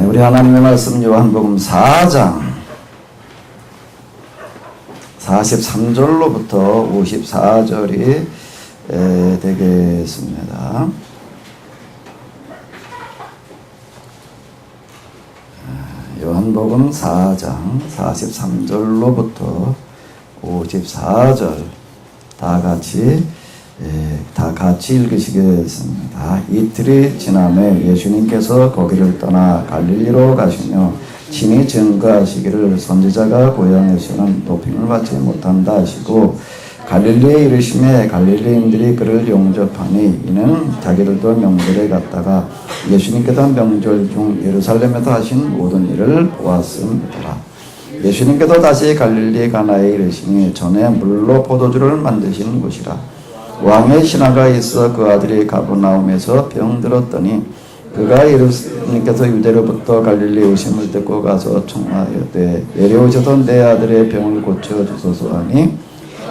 우리 하나님의 말씀 요한복음 4장 43절로부터 54절이 되겠습니다. 요한복음 4장 43절로부터 54절 다 같이 읽으시겠습니다. 이틀이 지남에 예수님께서 거기를 떠나 갈릴리로 가시며 친히 증거하시기를 선지자가 고향에서는 높임을 받지 못한다 하시고 갈릴리에 이르심에 갈릴리인들이 그를 용접하니 이는 자기들도 명절에 갔다가 예수님께서 명절 중 예루살렘에서 하신 모든 일을 보았음이라. 예수님께서 다시 갈릴리 가나에 이르시니 전에 물로 포도주를 만드신 곳이라. 왕의 신하가 있어 그 아들이 가버나움에서 병들었더니 그가 예수님께서 유대로부터 갈릴리 오심을 듣고 가서 청하여되 내려오셔서 내 아들의 병을 고쳐주소서 하니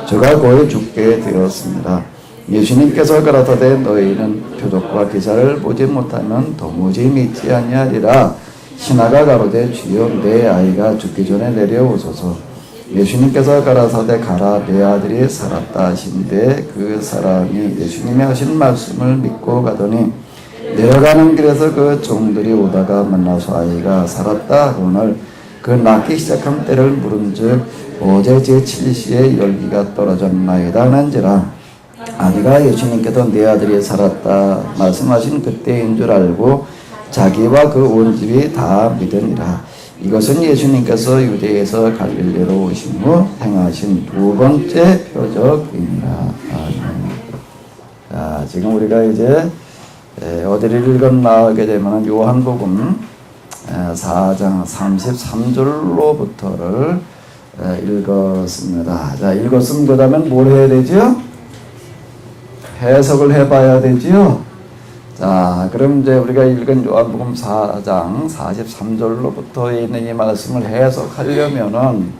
저가 거의 죽게 되었습니다. 예수님께서 가라사대 너희는 표적과 기사를 보지 못하면 도무지 믿지 아니하리라. 신하가 가로되 주여 내 아이가 죽기 전에 내려오소서. 예수님께서 가라사대 가라 내 아들이 살았다 하신데 그 사람이 예수님이 하신 말씀을 믿고 가더니 내려가는 길에서 그 종들이 오다가 만나서 아이가 살았다 하거늘 그 낳기 시작한 때를 물은즉 어제 제7시에 열기가 떨어졌나이다 하는지라. 아기가 예수님께서 내 아들이 살았다 말씀하신 그때인 줄 알고 자기와 그 온 집이 다 믿으니라. 이것은 예수님께서 유대에서 갈릴리로 오신 후 행하신 두 번째 표적입니다. 자, 지금 우리가 이제 어디를 읽었나게 되면 요한복음 4장 33절로부터를 읽었습니다. 자, 읽었으면 그 다음엔 뭘 해야 되죠? 해석을 해봐야 되지요. 자, 그럼 이제 우리가 읽은 요한복음 4장 43절로부터 있는 이 말씀을 해석하려면은,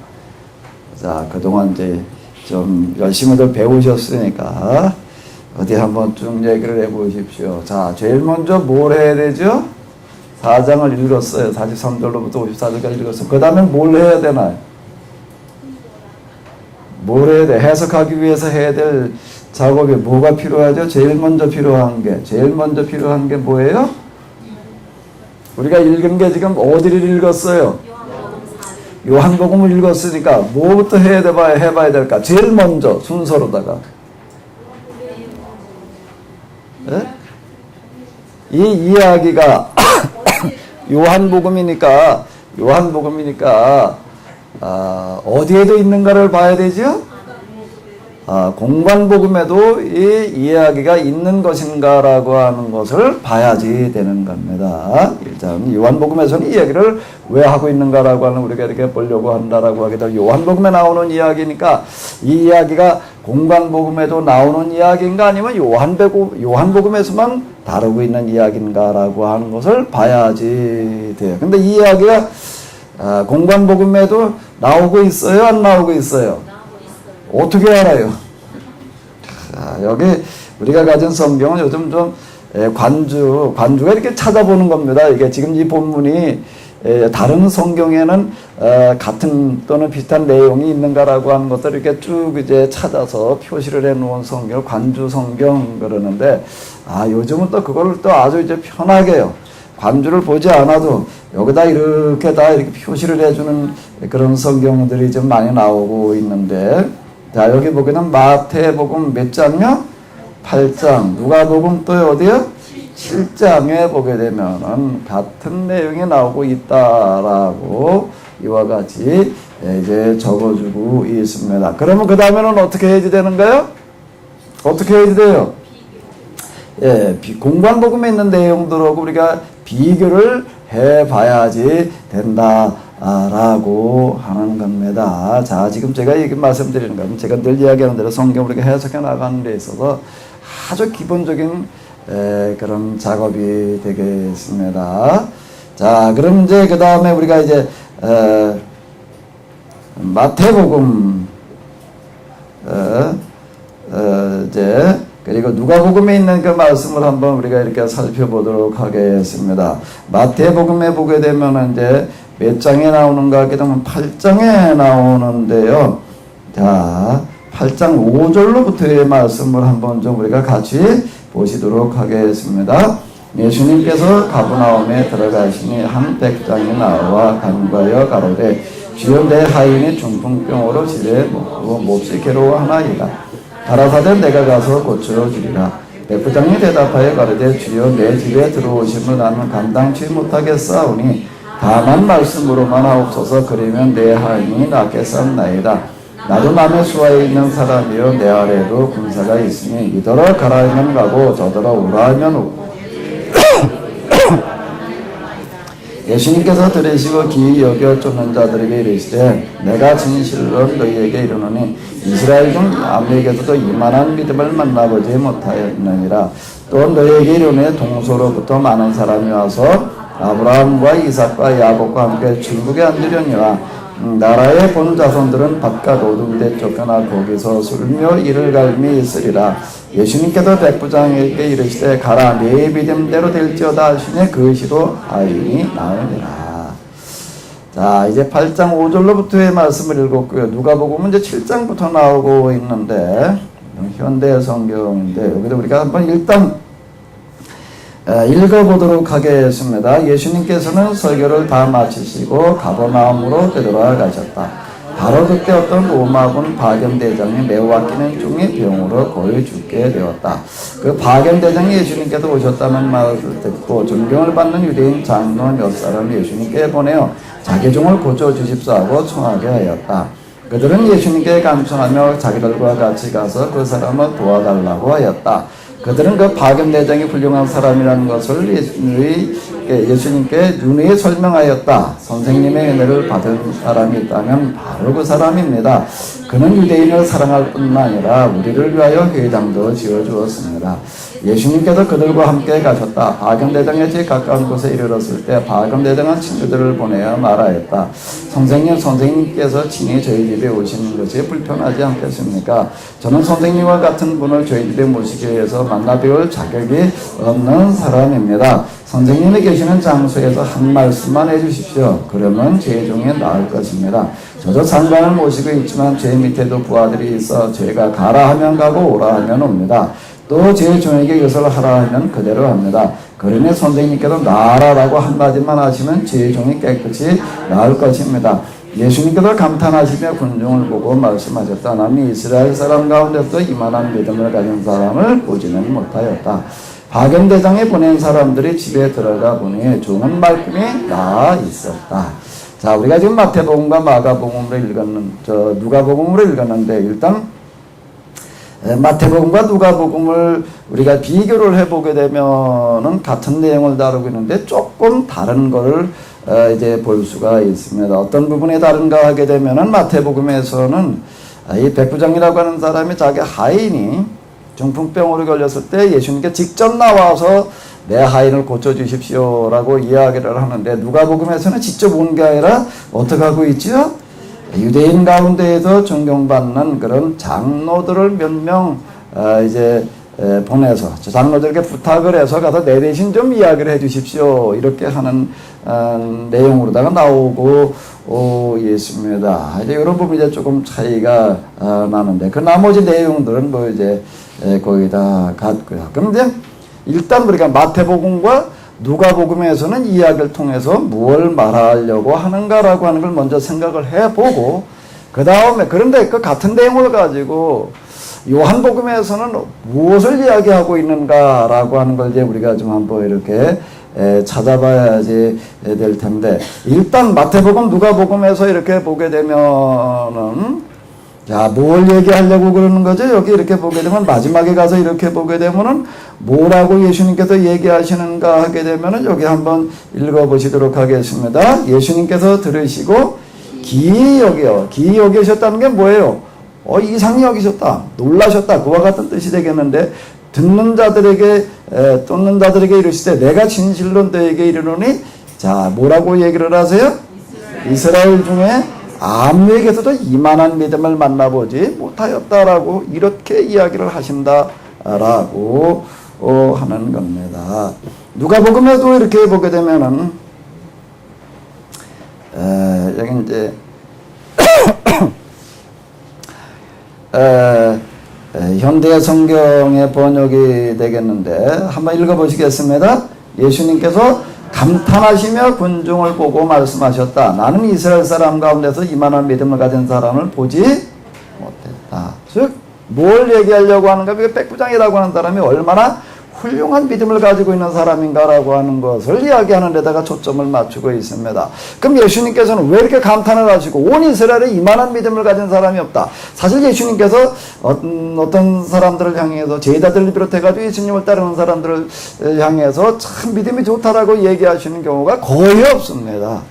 자, 그동안 이제 좀 열심히들 배우셨으니까, 어디 한번 쭉 얘기를 해 보십시오. 자, 제일 먼저 뭘 해야 되죠? 4장을 읽었어요. 43절로부터 54절까지 읽었어요. 그 다음에 뭘 해야 되나요? 뭘 해야 돼? 해석하기 위해서 해야 될 작업이 뭐가 필요하죠? 제일 먼저 필요한 게 뭐예요? 우리가 읽은 게 지금 어디를 읽었어요? 요한복음을 읽었으니까 뭐부터 해봐야 될까? 제일 먼저 순서로다가 네? 이 이야기가 요한복음이니까 어디에도 있는가를 봐야 되죠? 공관복음에도 이 이야기가 있는 것인가라고 하는 것을 봐야지 되는 겁니다. 일단 요한복음에서는 이 이야기를 왜 하고 있는가라고 하는 우리가 이렇게 보려고 한다라고 하게 되면 요한복음에 나오는 이야기니까 이 이야기가 공관복음에도 나오는 이야기인가 아니면 요한복음에서만 다루고 있는 이야기인가라고 하는 것을 봐야지 돼요. 근데 이 이야기가 공관복음에도 나오고 있어요? 안 나오고 있어요? 어떻게 알아요? 자, 여기 우리가 가진 성경은 요즘 좀 관주가 이렇게 찾아보는 겁니다. 이게 지금 이 본문이 다른 성경에는 같은 또는 비슷한 내용이 있는가라고 하는 것들을 이렇게 쭉 이제 찾아서 표시를 해 놓은 성경을 관주 성경 그러는데, 요즘은 또 그걸 또 아주 이제 편하게요. 관주를 보지 않아도 여기다 이렇게 다 이렇게 표시를 해주는 그런 성경들이 좀 많이 나오고 있는데, 자, 여기 보기는 마태복음 몇 장이요? 8장. 누가복음 또 어디요? 7장에 보게 되면은 같은 내용이 나오고 있다라고 이와 같이 이제 적어주고 있습니다. 그러면 그 다음에는 어떻게 해야지 되는가요? 어떻게 해야지 돼요? 공관복음에 있는 내용들하고 우리가 비교를 해봐야지 된다라고 하는 겁니다. 자, 지금 제가 말씀드리는 건 제가 늘 이야기하는 대로 성경을 우리가 해석해 나가는 데 있어서 아주 기본적인 그런 작업이 되겠습니다. 자, 그럼 이제 그 다음에 우리가 이제 마태복음 이제 그리고 누가복음에 있는 그 말씀을 한번 우리가 이렇게 살펴보도록 하겠습니다. 마태복음에 보게 되면 이제 몇 장에 나오는가 하게 되면 8장에 나오는데요. 자, 8장 5절로부터의 말씀을 한번 좀 우리가 같이 보시도록 하겠습니다. 예수님께서 가버나움에 들어가시니 한 백장이 나와 간과하여 가로되 주여 내 하인이 중풍병으로 집에 몹시 괴로워하나이다. 가라사대 내가 가서 고쳐주리라. 백부장이 대답하여 가로되 주여 내 집에 들어오심을 나는 감당치 못하겠사오니 다만 말씀으로만 하옵소서. 그러면 내 하인이 낫겠사옵나이다. 나도 남의 수하에 있는 사람이요 내 아래도 군사가 있으니 이더러 가라 하면 가고 저더러 오라 하면 오고. 예수님께서 들으시고 기이 여겨 쫓는 자들에게 이르시되 내가 진실로 너희에게 이르노니 이스라엘 중 아무에게도 이만한 믿음을 만나보지 못하였느니라. 또 너희에게 이르노니 동서로부터 많은 사람이 와서 아브라함과 이삭과 야곱과 함께 천국에 앉으려니와 나라의 본 자손들은 바깥 어두운데 쫓겨나 거기서 술며 이를 갈미 있으리라. 예수님께서 백부장에게 이르시되 가라 네 믿음대로 될지어다 하시니 그 시로 하인이 나으니라. 자, 이제 8장 5절로부터의 말씀을 읽었고요. 누가복음은 이제 7장부터 나오고 있는데 현대 성경인데 여기도 우리가 한번 일단 읽어보도록 하겠습니다. 예수님께서는 설교를 다 마치시고 가버나움으로 되돌아가셨다. 바로 그때 어떤 로마군 바견대장이 매우 아끼는 종이 병으로 거의 죽게 되었다. 그 바견대장이 예수님께서 오셨다는 말을 듣고 존경을 받는 유대인 장로 몇 사람이 예수님께 보내어 자기 종을 고쳐주십사 하고 청하게 하였다. 그들은 예수님께 감청하며 자기들과 같이 가서 그 사람을 도와달라고 하였다. 그들은 그 바견대장이 훌륭한 사람이라는 것을 예수님께 누누이 설명하였다. 선생님의 은혜를 받은 사람이 있다면 바로 그 사람입니다. 그는 유대인을 사랑할 뿐만 아니라 우리를 위하여 회당도 지어주었습니다. 예수님께서 그들과 함께 가셨다. 바견대장의 집 가까운 곳에 이르렀을 때 바견대장은 친구들을 보내어 말하였다. 선생님께서 친히 저희 집에 오시는 것이 불편하지 않겠습니까? 저는 선생님과 같은 분을 저희 집에 모시기 위해서 만나 배울 자격이 없는 사람입니다. 선생님이 계시는 장소에서 한 말씀만 해주십시오. 그러면 제 종에 나을 것입니다. 저도 장관을 모시고 있지만 제 밑에도 부하들이 있어 제가 가라 하면 가고 오라 하면 옵니다. 또 제 종에게 이것을 하라 하면 그대로 합니다. 그러니 선생님께서 나아라라고 한마디만 하시면 제 종이 깨끗이 나을 것입니다. 예수님께서 감탄하시며 군중을 보고 말씀하셨다. 나는 이스라엘 사람 가운데서 이만한 믿음을 가진 사람을 보지는 못하였다. 바견대장에 보낸 사람들이 집에 들어가 보니 종은 말끔히 나아 있었다. 자, 우리가 지금 마태복음과 마가복음으로 누가복음으로 읽었는데 일단 마태복음과 누가복음을 우리가 비교를 해보게 되면은 같은 내용을 다루고 있는데 조금 다른 거를 이제 볼 수가 있습니다. 어떤 부분이 다른가 하게 되면은 마태복음에서는 이 백부장이라고 하는 사람이 자기 하인이 중풍병으로 걸렸을 때 예수님께 직접 나와서 내 하인을 고쳐주십시오라고 이야기를 하는데 누가복음에서는 직접 온 게 아니라 어떻게 하고 있죠? 유대인 가운데에서 존경받는 그런 장로들을 몇 명 이제 보내서 장로들에게 부탁을 해서 가서 내 대신 좀 이야기를 해주십시오 이렇게 하는 내용으로다가 나오고 있습니다. 이제 이런 부분이 이제 조금 차이가 나는데 그 나머지 내용들은 뭐 이제 거의 다 같고요. 그런데 일단 우리가 마태복음과 누가복음에서는 이야기를 통해서 무엇을 말하려고 하는가라고 하는 걸 먼저 생각을 해보고 그 다음에 그런데 그 같은 내용을 가지고 요한복음에서는 무엇을 이야기하고 있는가라고 하는 걸 이제 우리가 좀 한번 이렇게 찾아봐야지 될 텐데 일단 마태복음 누가복음에서 이렇게 보게 되면은 자, 뭘 얘기하려고 그러는 거죠? 여기 이렇게 보게 되면 마지막에 가서 이렇게 보게 되면은 뭐라고 예수님께서 얘기하시는가 하게 되면은 여기 한번 읽어보시도록 하겠습니다. 예수님께서 들으시고 기이 여기셨다는 게 뭐예요? 이상히 여기셨다. 놀라셨다. 그와 같은 뜻이 되겠는데 듣는 자들에게 이르시되 내가 진실로 너에게 이르노니 자, 뭐라고 얘기를 하세요? 이스라엘 중에 아무에게서도 이만한 믿음을 만나보지 못하였다라고 이렇게 이야기를 하신다 라고 하는 겁니다. 누가복음에도 이렇게 보게 되면은 여기 이제 현대 성경의 번역이 되겠는데 한번 읽어보시겠습니다. 예수님께서 감탄하시며 군중을 보고 말씀하셨다. 나는 이스라엘 사람 가운데서 이만한 믿음을 가진 사람을 보지 못했다. 즉 뭘 얘기하려고 하는가? 백부장이라고 하는 사람이 얼마나 훌륭한 믿음을 가지고 있는 사람인가라고 하는 것을 이야기하는 데다가 초점을 맞추고 있습니다. 그럼 예수님께서는 왜 이렇게 감탄을 하시고 온 이스라엘에 이만한 믿음을 가진 사람이 없다. 사실 예수님께서 어떤 사람들을 향해서 제자들을 비롯해가지고 예수님을 따르는 사람들을 향해서 참 믿음이 좋다라고 얘기하시는 경우가 거의 없습니다.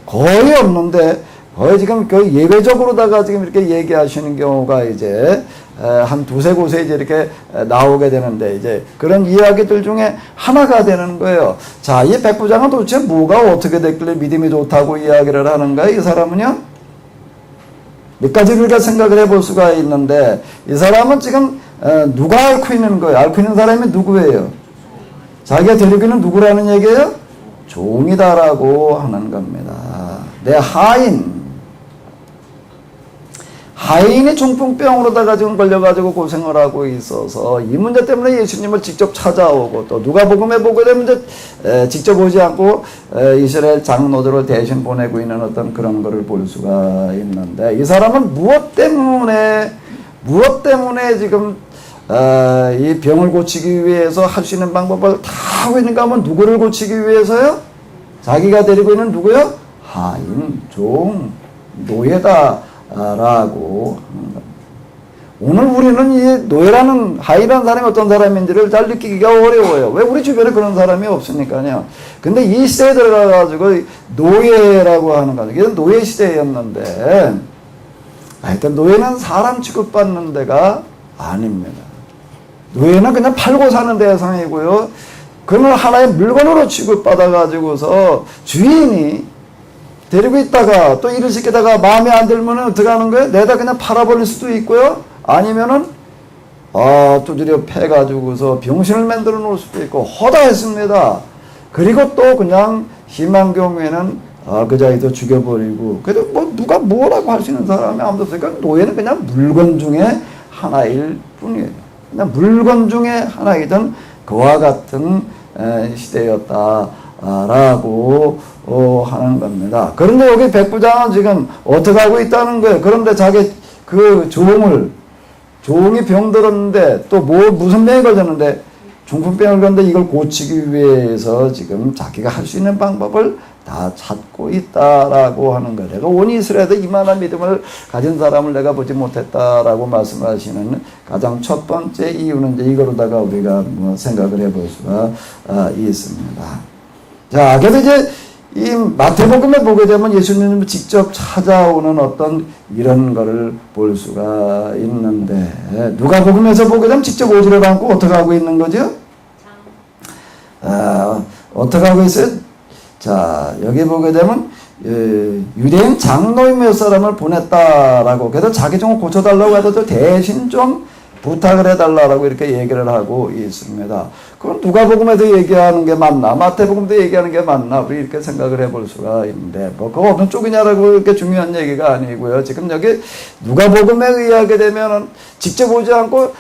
거의 없는데 거의 지금 그 예외적으로다가 지금 이렇게 얘기하시는 경우가 이제 한 두세 곳에 이제 이렇게 나오게 되는데 이제 그런 이야기들 중에 하나가 되는 거예요. 자, 이 백부장은 도대체 뭐가 어떻게 됐길래 믿음이 좋다고 이야기를 하는가? 이 사람은요? 몇 가지 우리가 생각을 해볼 수가 있는데 이 사람은 지금 누가 앓고 있는 거예요? 앓고 있는 사람이 누구예요? 자기가 데리고 있는 누구라는 얘기예요? 종이다라고 하는 겁니다. 내 하인. 하인이 중풍병으로다가 지금 걸려가지고 고생을 하고 있어서 이 문제 때문에 예수님을 직접 찾아오고 또 누가복음에 보게 되면 직접 오지 않고 이스라엘 장로들을 대신 보내고 있는 어떤 그런 거를 볼 수가 있는데 이 사람은 무엇 때문에 지금 이 병을 고치기 위해서 할 수 있는 방법을 다 하고 있는가 하면 누구를 고치기 위해서요? 자기가 데리고 있는 누구요? 하인, 종, 노예다 라고 하는 겁니다. 오늘 우리는 이 노예라는 하이라는 사람이 어떤 사람인지를 잘 느끼기가 어려워요. 왜? 우리 주변에 그런 사람이 없으니까요. 근데 이 시대에 들어가가지고 노예라고 하는 거죠. 이게 노예 시대였는데 하여튼 노예는 사람 취급받는 데가 아닙니다. 노예는 그냥 팔고 사는 대상이고요. 그걸 하나의 물건으로 취급받아가지고서 주인이 데리고 있다가 또 일을 시키다가 마음에 안 들면 어떻게 하는 거예요? 내다 그냥 팔아버릴 수도 있고요. 아니면은 두드려 패가지고서 병신을 만들어 놓을 수도 있고 허다했습니다. 그리고 또 그냥 심한 경우에는 그 자리에서 죽여버리고 그래도 뭐 누가 뭐라고 할 수 있는 사람이 아무도 없으니까 노예는 그냥 물건 중에 하나일 뿐이에요. 그냥 물건 중에 하나이던 그와 같은 시대였다라고 하는 겁니다. 그런데 여기 백부장은 지금 어떻게 하고 있다는 거예요? 그런데 자기 그 종이 병들었는데 또 무슨 병이 걸렸는데 중풍병을 걸렸는데 이걸 고치기 위해서 지금 자기가 할 수 있는 방법을 다 찾고 있다라고 하는 거예요. 내가 온 이스라엘에 이만한 믿음을 가진 사람을 내가 보지 못했다라고 말씀하시는 가장 첫 번째 이유는 이제 이거로다가 우리가 생각을 해볼 수가 있습니다. 자, 그래서 이제 이 마태복음에 보게 되면 예수님을 직접 찾아오는 어떤 이런 거를 볼 수가 있는데 누가복음에서 보게 되면 직접 오지를 않고 어떻게 하고 있는 거죠? 어떻게 하고 있어요? 자, 여기 보게 되면 유대인 장로인 몇 사람을 보냈다라고 그래서 자기 좀 고쳐달라고 해서 대신 좀 부탁을 해달라고 이렇게 얘기를 하고 있습니다. 그럼 누가복음에도 얘기하는 게 맞나? 마태복음도 얘기하는 게 맞나? 우리 이렇게 생각을 해볼 수가 있는데 그거 어느 쪽이냐라고 이렇게 중요한 얘기가 아니고요. 지금 여기 누가복음에 의하게 되면은 직접 오지 않고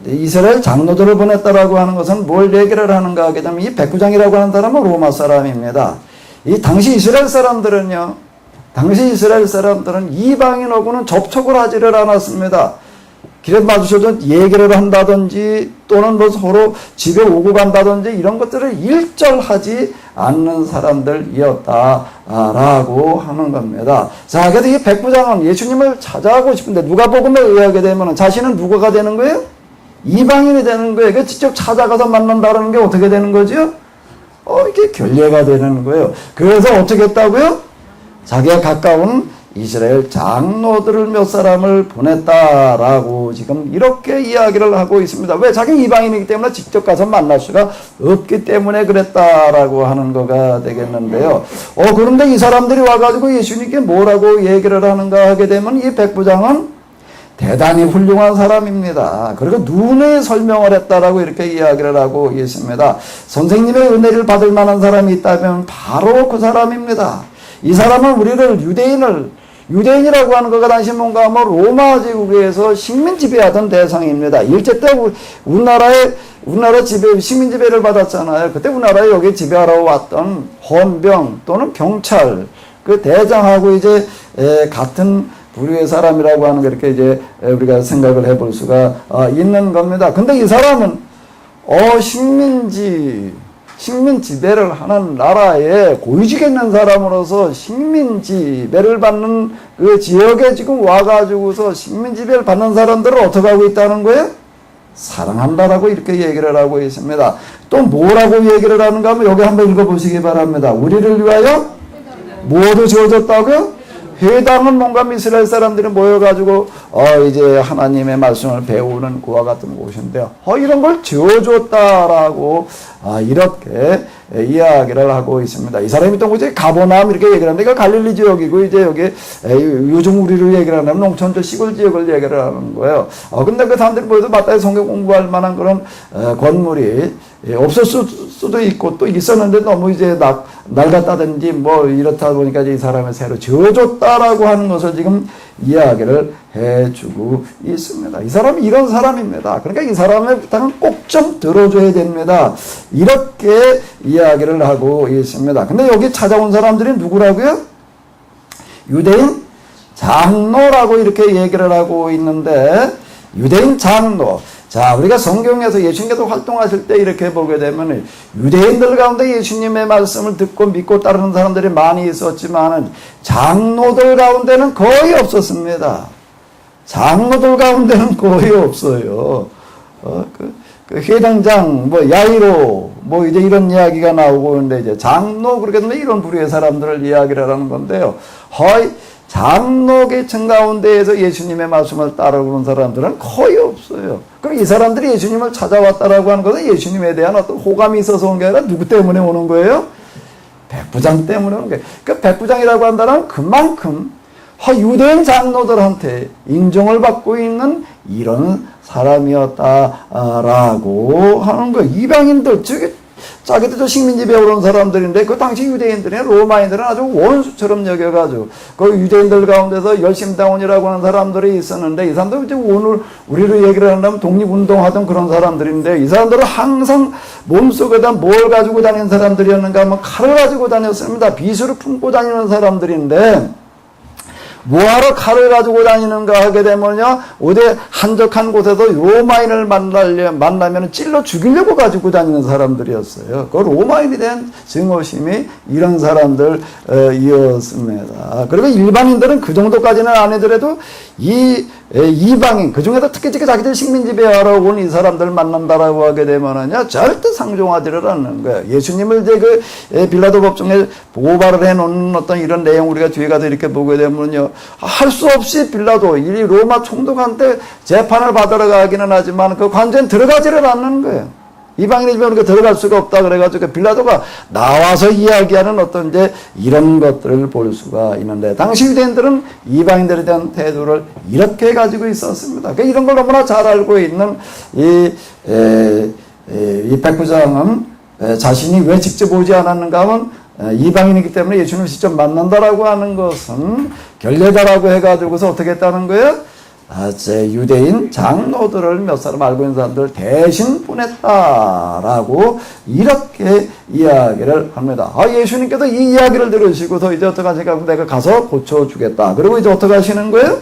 이스라엘 장로들을 보냈다라고 하는 것은 뭘 얘기를 하는가 하게 되면 이 백부장이라고 하는 사람은 로마 사람입니다. 이 당시 이스라엘 사람들은 이방인하고는 접촉을 하지를 않았습니다. 길에 마주쳐서 얘기를 한다든지 또는 뭐 서로 집에 오고 간다든지 이런 것들을 일절하지 않는 사람들이었다라고 하는 겁니다. 자, 그래서 이 백부장은 예수님을 찾아가고 싶은데 누가복음에 의하게 되면 자신은 누구가 되는 거예요? 이방인이 되는 거예요. 그러니까 직접 찾아가서 만난다는 게 어떻게 되는 거죠? 이게 결례가 되는 거예요. 그래서 어떻게 했다고요? 자기가 가까운 이스라엘 장로들을 몇 사람을 보냈다라고 지금 이렇게 이야기를 하고 있습니다. 왜? 자기 이방인이기 때문에 직접 가서 만날 수가 없기 때문에 그랬다라고 하는 거가 되겠는데요. 그런데 이 사람들이 와가지고 예수님께 뭐라고 얘기를 하는가 하게 되면 이 백부장은 대단히 훌륭한 사람입니다. 그리고 눈에 설명을 했다라고 이렇게 이야기를 하고 있습니다. 선생님의 은혜를 받을 만한 사람이 있다면 바로 그 사람입니다. 이 사람은 우리를 유대인이라고 하는 것가 당시 뭔가 하면 로마 제국에서 식민 지배하던 대상입니다. 일제 때 우리나라 식민 지배를 받았잖아요. 그때 우리나라에 여기 지배하러 왔던 헌병 또는 경찰 그 대장하고 이제 같은 부류의 사람이라고 하는 게 이렇게 이제 우리가 생각을 해볼 수가 있는 겁니다. 근데 이 사람은 식민 지배를 하는 나라에 고위직에 있는 사람으로서 식민 지배를 받는 그 지역에 지금 와가지고서 식민 지배를 받는 사람들을 어떻게 하고 있다는 거예요? 사랑한다라고 이렇게 얘기를 하고 있습니다. 또 뭐라고 얘기를 하는가 하면 여기 한번 읽어보시기 바랍니다. 우리를 위하여 모두 지어졌다고요? 회당은 뭔가 이스라엘 사람들이 모여가지고 이제 하나님의 말씀을 배우는 그와 같은 곳인데요. 이런 걸 지어줬다라고 이렇게 이야기를 하고 있습니다. 이 사람이 또 이제 가버나움 이렇게 얘기를 하는데 이거 갈릴리 지역이고 이제 여기 요즘 우리로 얘기를 하면 농촌 시골 지역을 얘기를 하는 거예요. 근데 그 사람들이 모여서 마땅히 성경 공부할 만한 그런 건물이 없었을 수도 있고 또 있었는데 너무 이제 낡았다든지 뭐 이렇다 보니까 이 사람을 새로 지어줬다라고 하는 것을 지금 이야기를 해주고 있습니다. 이 사람이 이런 사람입니다. 그러니까 이 사람의 부탁은 꼭 좀 들어줘야 됩니다. 이렇게 이야기를 하고 있습니다. 근데 여기 찾아온 사람들이 누구라고요? 유대인 장로라고 이렇게 얘기를 하고 있는데 유대인 장로. 자, 우리가 성경에서 예수님께서 활동하실 때 이렇게 보게 되면 유대인들 가운데 예수님의 말씀을 듣고 믿고 따르는 사람들이 많이 있었지만 장로들 가운데는 거의 없었습니다. 장로들 가운데는 거의 없어요. 그 회당장, 야이로, 이제 이런 이야기가 나오고 있는데 이제 장로, 그렇게 되면 이런 부류의 사람들을 이야기를 하는 건데요. 장로 계층 가운데에서 예수님의 말씀을 따르는 사람들은 거의 없어요. 그럼 이 사람들이 예수님을 찾아왔다라고 하는 것은 예수님에 대한 어떤 호감이 있어서 온 게 아니라 누구 때문에 오는 거예요? 백부장 때문에 오는 거예요. 그 백부장이라고 한다는 그만큼 유대인 장로들한테 인정을 받고 있는 이런 사람이었다라고 하는 거예요. 이방인들, 자기들도 식민지배에 오른 사람들인데 그 당시 유대인들이 로마인들은 아주 원수처럼 여겨가지고 그 유대인들 가운데서 열심당원이라고 하는 사람들이 있었는데 이 사람들 이제 오늘 우리로 얘기를 한다면 독립운동하던 그런 사람들인데 이 사람들은 항상 몸속에다 뭘 가지고 다니는 사람들이었는가 하면 칼을 가지고 다녔습니다. 비수를 품고 다니는 사람들인데 뭐하러 칼을 가지고 다니는가 하게 되면요, 어디 한적한 곳에서 로마인을 만나면 찔러 죽이려고 가지고 다니는 사람들이었어요. 그 로마인에 대한 증오심이 이런 사람들이었습니다. 그리고 일반인들은 그 정도까지는 안 하더라도 이방인, 그 중에도 특히 자기들 식민지배하러 온 이 사람들 만난다라고 하게 되면은요, 절대 상종하지를 않는 거예요. 예수님을 이제 빌라도 법정에 고발을 해놓은 어떤 이런 내용 우리가 뒤에 가서 이렇게 보게 되면요, 할 수 없이 빌라도 이 로마 총독한테 재판을 받으러 가기는 하지만 그 관저에 들어가지를 않는 거예요. 이방인이면 우리가 들어갈 수가 없다 그래가지고 빌라도가 나와서 이야기하는 어떤 이제 이런 것들을 볼 수가 있는데 당시 유대인들은 이방인들에 대한 태도를 이렇게 가지고 있었습니다. 그러니까 이런 걸 너무나 잘 알고 있는 이 백부장은 자신이 왜 직접 오지 않았는가 하면 이방인이기 때문에 예수님을 직접 만난다라고 하는 것은 결례다라고 해가지고서 어떻게 했다는 거예요? 제 유대인 장로들을 몇 사람 알고 있는 사람들 대신 보냈다라고 이렇게 이야기를 합니다. 예수님께서 이 이야기를 들으시고서 이제 어떻게 하실까? 내가 가서 고쳐주겠다. 그리고 이제 어떻게 하시는 거예요?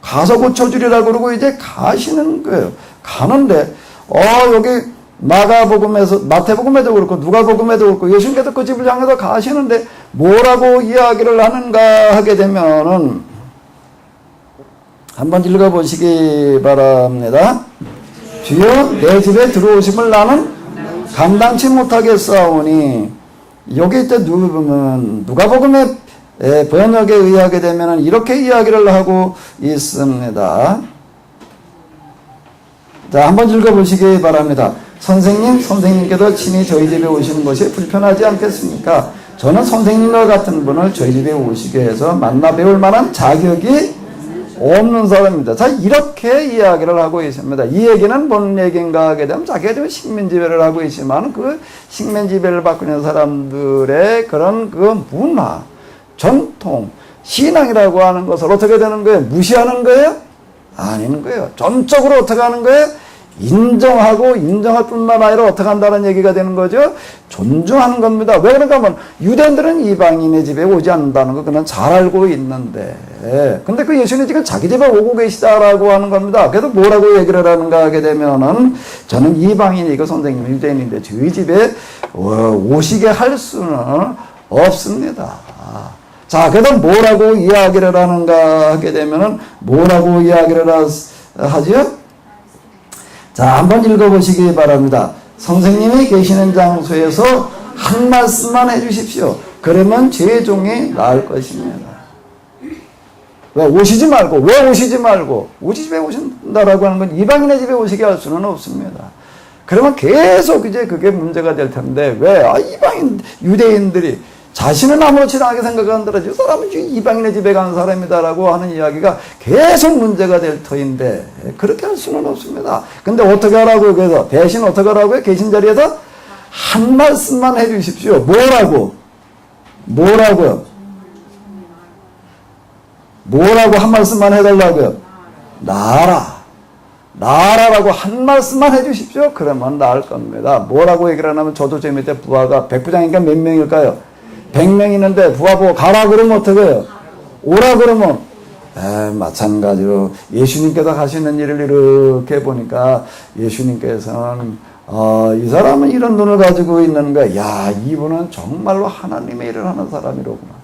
가서 고쳐주리라고 그러고 이제 가시는 거예요. 가는데 여기 마태복음에도 그렇고 누가복음에도 그렇고 예수님께서 그 집을 향해서 가시는데 뭐라고 이야기를 하는가 하게 되면은 한번 읽어보시기 바랍니다. 주여 내 집에 들어오심을 나는 감당치 못하겠사오니 여기 이제 누가복음의 번역에 의하게 되면 이렇게 이야기를 하고 있습니다. 자, 한번 읽어보시기 바랍니다. 선생님께서 친히 저희 집에 오시는 것이 불편하지 않겠습니까? 저는 선생님과 같은 분을 저희 집에 오시게 해서 만나 배울 만한 자격이 없는 사람입니다. 자, 이렇게 이야기를 하고 있습니다. 이 얘기는 뭔 얘기인가 하게 되면 자기가 지금 식민지배를 하고 있지만 그 식민지배를 받고 있는 사람들의 그런 그 문화, 전통, 신앙이라고 하는 것을 어떻게 되는 거예요? 무시하는 거예요? 아닌 거예요. 전적으로 어떻게 하는 거예요? 인정하고 인정할 뿐만 아니라 어떻게 한다는 얘기가 되는 거죠? 존중하는 겁니다. 왜 그런가 하면 유대인들은 이방인의 집에 오지 않는다는 거 그냥 잘 알고 있는데 근데 그 예수님이 지금 자기 집에 오고 계시다라고 하는 겁니다. 그래서 뭐라고 얘기를 하는가 하게 되면은 저는 이방인이고 선생님은 유대인인데 저희 집에 오시게 할 수는 없습니다. 자, 그래서 뭐라고 이야기를 하는가 하게 되면은 뭐라고 이야기를 하죠? 자, 한번 읽어보시기 바랍니다. 선생님이 계시는 장소에서 한 말씀만 해주십시오. 그러면 제 종이 나을 것입니다. 왜 오시지 말고, 왜 오시지 말고, 우리 집에 오신다라고 하는 건 이방인의 집에 오시게 할 수는 없습니다. 그러면 계속 이제 그게 문제가 될 텐데, 왜? 이방인, 유대인들이 자신은 아무렇지도 않게 생각하는데 이 사람은 이방인의 집에 간 사람이다라고 하는 이야기가 계속 문제가 될 터인데 그렇게 할 수는 없습니다. 근데 어떻게 하라고요? 그래서 대신 어떻게 하라고요? 계신 자리에서 한 말씀만 해주십시오. 뭐라고요? 뭐라고 한 말씀만 해달라고요? 나아라라고 한 말씀만 해주십시오. 그러면 나을 겁니다. 뭐라고 얘기를 하냐면 저도 제 밑에 부하가 백부장이니까 몇 명일까요? 100명 있는데 부하 보고 가라 그러면 어떻게 해요? 오라 그러면 마찬가지로 예수님께서 하시는 일을 이렇게 보니까 예수님께서는 이 사람은 이런 눈을 가지고 있는 거야. 야, 이분은 정말로 하나님의 일을 하는 사람이로구나.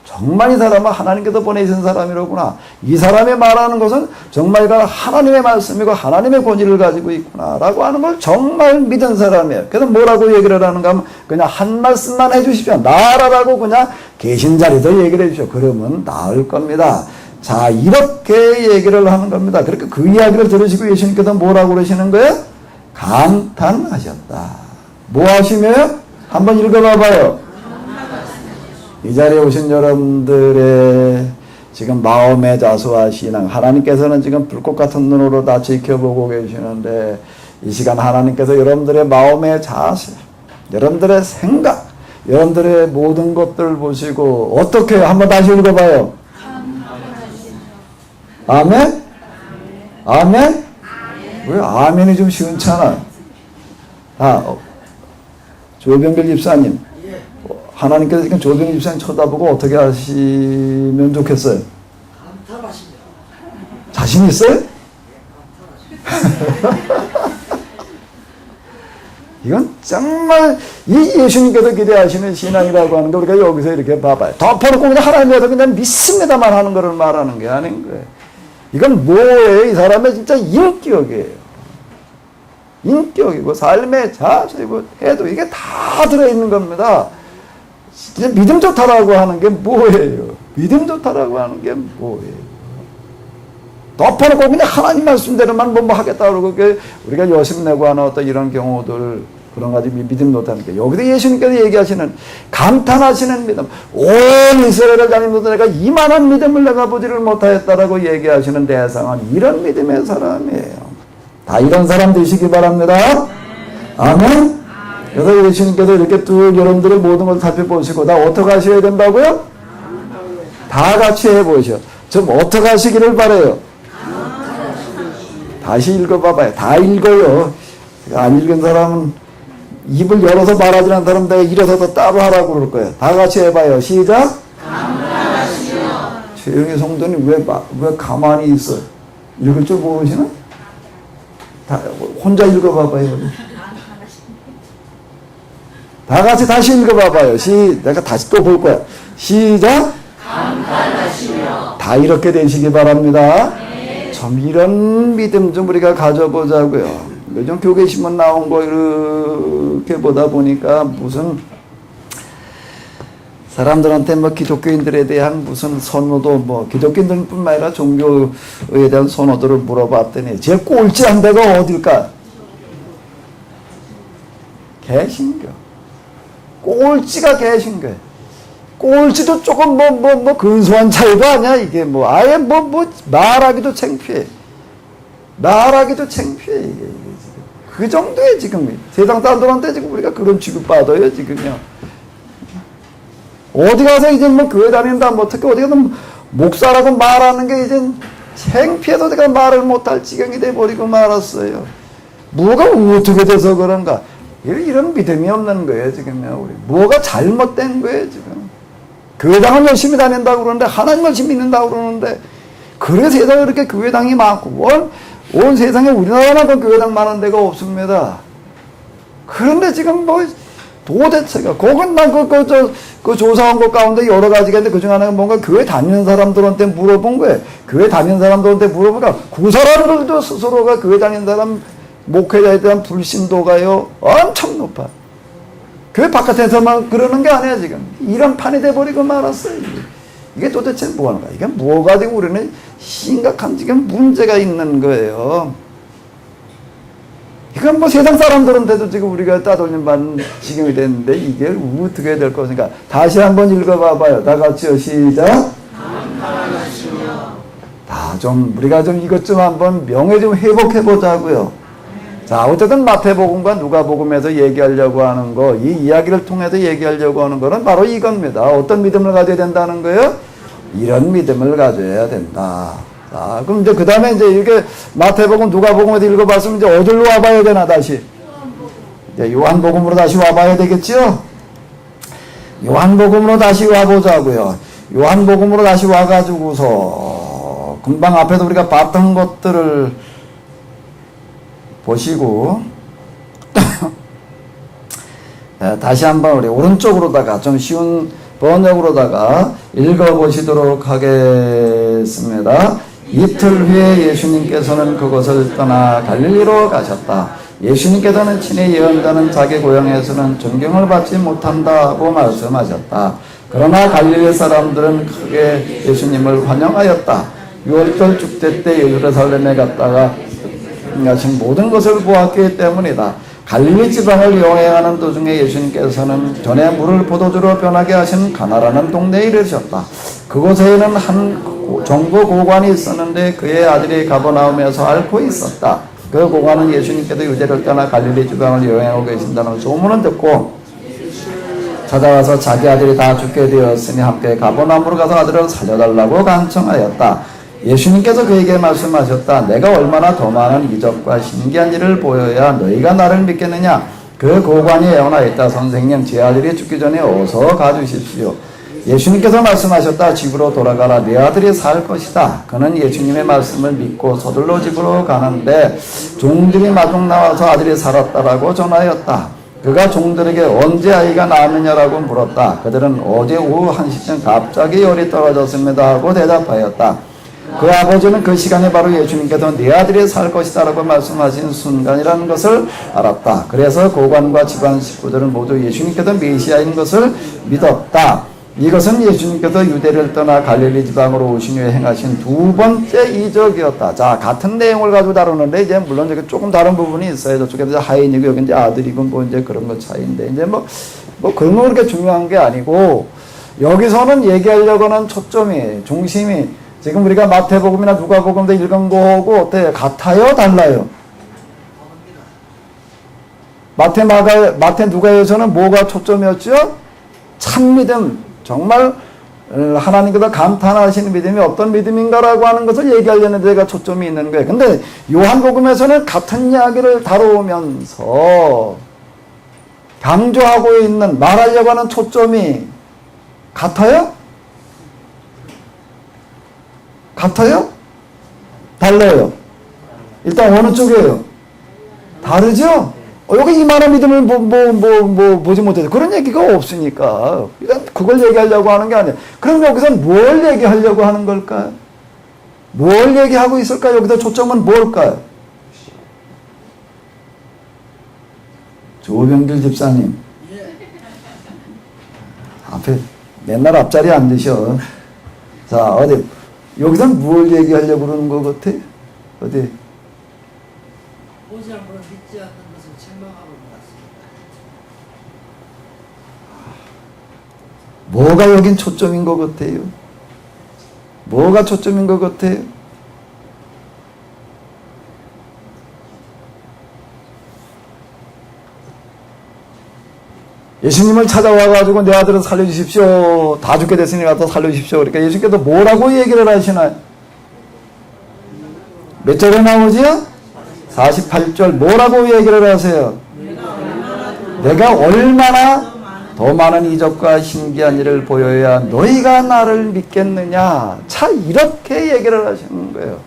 정말 이 사람은 하나님께서 보내신 사람이로구나. 이 사람이 말하는 것은 정말 하나님의 말씀이고 하나님의 권위를 가지고 있구나 라고 하는 걸 정말 믿은 사람이에요. 그래서 뭐라고 얘기를 하는가 하면 그냥 한 말씀만 해주십시오. 나아라라고 그냥 계신 자리에서 얘기를 해주십시오. 그러면 나을 겁니다. 자, 이렇게 얘기를 하는 겁니다. 그렇게 그 이야기를 들으시고 예수님께서 뭐라고 그러시는 거예요? 감탄하셨다. 뭐 하시며요? 한번 읽어봐봐요. 이 자리에 오신 여러분들의 지금 마음의 자수와 신앙, 하나님께서는 지금 불꽃 같은 눈으로 다 지켜보고 계시는데 이 시간 하나님께서 여러분들의 마음의 자세, 여러분들의 생각, 여러분들의 모든 것들을 보시고 어떻게 한번 다시 읽어봐요. 아멘? 아멘? 왜 아멘이 좀 시원찮아? 조병길 집사님, 하나님께서 지금 조병길 집사님 쳐다보고 어떻게 하시면 좋겠어요? 감탄하십니다. 자신 있어요? 이건 정말 이 예수님께서 기대하시는 신앙이라고 하는 거 우리가 여기서 이렇게 봐봐요. 덮어놓고 그냥 하나님께서 그냥 믿습니다만 하는 거를 말하는 게 아닌 거예요. 이건 뭐예요? 이 사람의 진짜 인격이에요. 인격이고 삶의 자세이고 해도 이게 다 들어있는 겁니다. 진짜 믿음 좋다라고 하는 게 뭐예요? 믿음 좋다라고 하는 게 뭐예요? 덮어놓고 그냥 하나님 말씀대로만 뭐 하겠다 그러고 우리가 여심내고 하는 어떤 이런 경우들 그런 가지 믿음 못하는 게 여기서 예수님께서 얘기하시는 감탄하시는 믿음, 온 이스라엘을 다니면서 내가 이만한 믿음을 내가 보지를 못하였다라고 얘기하시는 대상은 이런 믿음의 사람이에요. 다 이런 사람 되시기 바랍니다. 아멘. 그래서 예수님께서 이렇게 쭉 여러분들의 모든 것을 살펴보시고 다 어떻게 하셔야 된다고요? 다 같이 해보셔. 좀 어떻게 하시기를 바라요? 다시 읽어봐봐요. 다 읽어요. 안 읽은 사람은 입을 열어서 말하지 않는 사람 내가 일어서서 따로 하라고 그럴 거예요. 다 같이 해봐요. 시작. 조용히 성도님 왜 가만히 있어? 읽을 줄 모르시나? 다 혼자 읽어봐봐요. 다 같이 다시 읽어봐봐요. 내가 다시 또 볼 거야. 시작. 감탄하시며. 다 이렇게 되시기 바랍니다. 네. 좀 이런 믿음 좀 우리가 가져보자고요. 요즘 교계신문 나온 거 이렇게 보다 보니까 무슨 사람들한테 뭐 기독교인들에 대한 무슨 선호도 뭐 기독교인들뿐만 아니라 종교에 대한 선호도를 물어봤더니 제일 꼴찌한 데가 어딜까? 개신교. 꼴찌가 개신교예요. 꼴찌도 조금 근소한 차이도 아니야. 이게 아예 말하기도 창피해. 말하기도 창피해, 이게 지금. 그 정도에 지금, 세상 사람들한테 지금 우리가 그런 취급받아요, 지금요. 어디 가서 이제 교회 다닌다, 특히 어디 가서 목사라고 말하는 게 이제 창피해서 내가 말을 못할 지경이 돼버리고 말았어요. 뭐가 어떻게 돼서 그런가? 이런 믿음이 없는 거예요, 지금요, 우리. 뭐가 잘못된 거예요, 지금. 교회당은 열심히 다닌다고 그러는데, 하나님 열심히 믿는다고 그러는데, 그래 세상에 이렇게 교회당이 많고, 온 세상에 우리나라만큼 교회당 많은 데가 없습니다. 그런데 지금 도대체가, 그건 그 조사한 것 가운데 여러 가지가 있는데, 그 중 하나가 뭔가 교회 다니는 사람들한테 물어본 거예요. 교회 다니는 사람들한테 물어보니까, 그 사람들도 스스로가 교회 다니는 사람, 목회자에 대한 불신도가요, 엄청 높아. 교회 바깥에서만 그러는 게 아니야, 지금. 이런 판이 돼버리고 말았어요. 이게 도대체 뭐하는 거야? 이게 뭐 가지고 우리는 심각한 지금 문제가 있는 거예요. 이건 세상 사람들한테도 지금 우리가 따돌림 받는 지경이 됐는데, 이게 어떻게 될 것인가? 다시 한번 읽어봐봐요. 다 같이요. 시작. 우리가 이것 좀 한번 명예 좀 회복해보자고요. 자, 어쨌든 마태복음과 누가복음에서 얘기하려고 하는 거, 이 이야기를 통해서 얘기하려고 하는 거는 바로 이겁니다. 어떤 믿음을 가져야 된다는 거예요? 이런 믿음을 가져야 된다. 자, 그럼 이제 그 다음에 이제 이렇게 마태복음, 누가복음에서 읽어봤으면 이제 어디로 와봐야 되나, 다시? 이제 요한복음으로 다시 와봐야 되겠죠? 요한복음으로 다시 와보자고요. 요한복음으로 다시 와가지고서, 금방 앞에서 우리가 봤던 것들을 보시고 다시 한번 우리 오른쪽으로다가 좀 쉬운 번역으로다가 읽어보시도록 하겠습니다. 이틀 후에 예수님께서는 그곳을 떠나 갈릴리로 가셨다. 예수님께서는 친히 예언자는 자기 고향에서는 존경을 받지 못한다고 말씀하셨다. 그러나 갈릴리 사람들은 크게 예수님을 환영하였다. 6월절 축제 때 예루살렘에 갔다가 하신 모든 것을 보았기 때문이다. 갈릴리 지방을 여행하는 도중에 예수님께서는 전에 물을 포도주로 변하게 하신 가나라는 동네에 이르셨다. 그곳에는 한 정부 고관이 있었는데 그의 아들이 가버나움에서 앓고 있었다. 그 고관은 예수님께서 유대를 떠나 갈릴리 지방을 여행하고 계신다는 소문을 듣고 찾아와서 자기 아들이 다 죽게 되었으니 함께 가버나움으로 가서 아들을 살려달라고 간청하였다. 예수님께서 그에게 말씀하셨다. 내가 얼마나 더 많은 이적과 신기한 일을 보여야 너희가 나를 믿겠느냐. 그 고관이 애원하였다. 선생님, 제 아들이 죽기 전에 어서 가주십시오. 예수님께서 말씀하셨다. 집으로 돌아가라. 네 아들이 살 것이다. 그는 예수님의 말씀을 믿고 서둘러 집으로 가는데 종들이 마중 나와서 아들이 살았다라고 전하였다. 그가 종들에게 언제 아이가 나느냐라고 물었다. 그들은 어제 오후 1시쯤 갑자기 열이 떨어졌습니다 하고 대답하였다. 그 아버지는 그 시간에 바로 예수님께서 네 아들이 살 것이다 라고 말씀하신 순간이라는 것을 알았다. 그래서 고관과 집안 식구들은 모두 예수님께서 메시아인 것을 믿었다. 이것은 예수님께서 유대를 떠나 갈릴리 지방으로 오신 후에 행하신 두 번째 이적이었다. 자, 같은 내용을 가지고 다루는데 이제 물론 이제 조금 다른 부분이 있어요. 저쪽에 이제 하인이고 여기 이제 아들이고 이제 그런 거 차이인데 이제 그런 거 그렇게 중요한 게 아니고 여기서는 얘기하려고 하는 초점이 중심이 지금 우리가 마태복음이나 누가복음도 읽은 거하고 어때요? 같아요? 달라요? 마태 누가에서는 뭐가 초점이었죠? 참 믿음, 정말 하나님께서 감탄하시는 믿음이 어떤 믿음인가라고 하는 것을 얘기하려는 데가 초점이 있는 거예요. 근데 요한복음에서는 같은 이야기를 다루면서 강조하고 있는 말하려고 하는 초점이 같아요? 같아요? 달라요? 일단 어느 쪽이에요? 다르죠? 여기 이만한 믿음을 보지 못해서 그런 얘기가 없으니까 일단 그걸 얘기하려고 하는 게 아니에요. 그럼 여기서 뭘 얘기하려고 하는 걸까요? 뭘 얘기하고 있을까요? 여기서 초점은 뭘까요? 조병길 집사님 앞에 맨날 앞자리에 앉으셔. 자, 어디 여기서 뭘 얘기하려고 그러는 것 같아? 어디? 보지 않고는 믿지 않는 것을 책망하고 있습니다. 뭐가 여긴 초점인 것 같아요? 뭐가 초점인 것 같아요? 예수님을 찾아와가지고 내 아들을 살려주십시오. 다 죽게 됐으니 가서 살려주십시오. 그러니까 예수님께서 뭐라고 얘기를 하시나요? 몇 절에 나오지요? 48절 뭐라고 얘기를 하세요? 내가 얼마나 더 많은 이적과 신기한 일을 보여야 너희가 나를 믿겠느냐. 자, 이렇게 얘기를 하시는 거예요.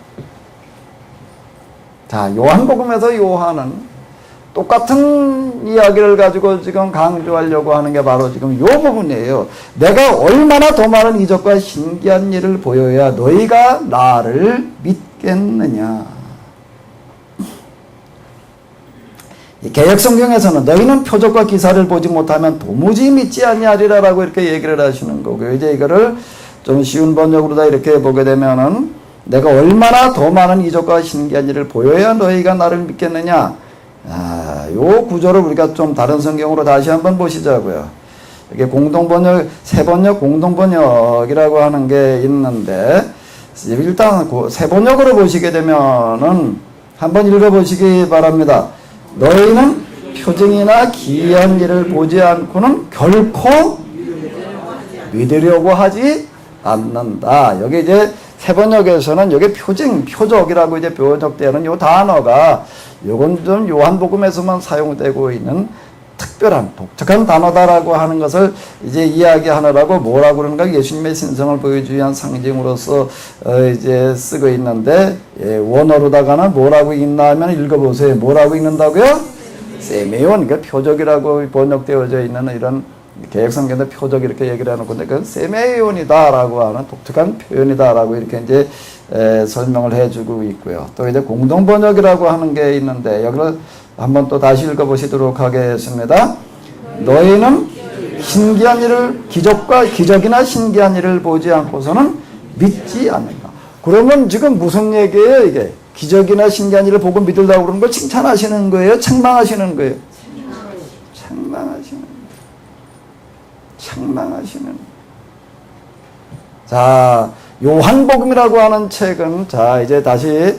자, 요한복음에서 요한은 똑같은 이야기를 가지고 지금 강조하려고 하는 게 바로 지금 요 부분이에요. 내가 얼마나 더 많은 이적과 신기한 일을 보여야 너희가 나를 믿겠느냐. 개역성경에서는 너희는 표적과 기사를 보지 못하면 도무지 믿지 아니하리라라고 이렇게 얘기를 하시는 거고요. 이제 이거를 좀 쉬운 번역으로다 이렇게 보게 되면은 내가 얼마나 더 많은 이적과 신기한 일을 보여야 너희가 나를 믿겠느냐. 요 구조를 우리가 좀 다른 성경으로 다시 한번 보시자고요. 이게 공동번역, 세번역 공동번역이라고 하는 게 있는데, 일단 세번역으로 보시게 되면은 한번 읽어보시기 바랍니다. 너희는 표징이나 기이한 일을 보지 않고는 결코 믿으려고 하지 않는다. 여기 이제 세번역에서는 여기 표적이라고 이제 번역되는 요 단어가 요건 좀 요한복음에서만 사용되고 있는 특별한 독특한 단어다라고 하는 것을 이제 이야기하느라고 뭐라고 그러는가 예수님의 신성을 보여주기 위한 상징으로서 이제 쓰고 있는데 원어로다가는 뭐라고 읽나 하면 읽어보세요. 뭐라고 읽는다고요? 세메온, 그러니까 표적이라고 번역되어져 있는 이런 개역성경의 표적 이렇게 얘기를 하는 건데 그건 세메온이다라고 하는 독특한 표현이다라고 이렇게 이제 설명을 해주고 있고요. 또 이제 공동번역이라고 하는 게 있는데 여기를 한번 또 다시 읽어보시도록 하겠습니다. 너희는 신기한 일을 기적이나 신기한 일을 보지 않고서는 믿지 않는다. 그러면 지금 무슨 얘기예요 이게? 기적이나 신기한 일을 보고 믿으려고 그러는 걸 칭찬하시는 거예요? 책망하시는 거예요? 책망하시는. 자, 요한복음이라고 하는 책은 자 이제 다시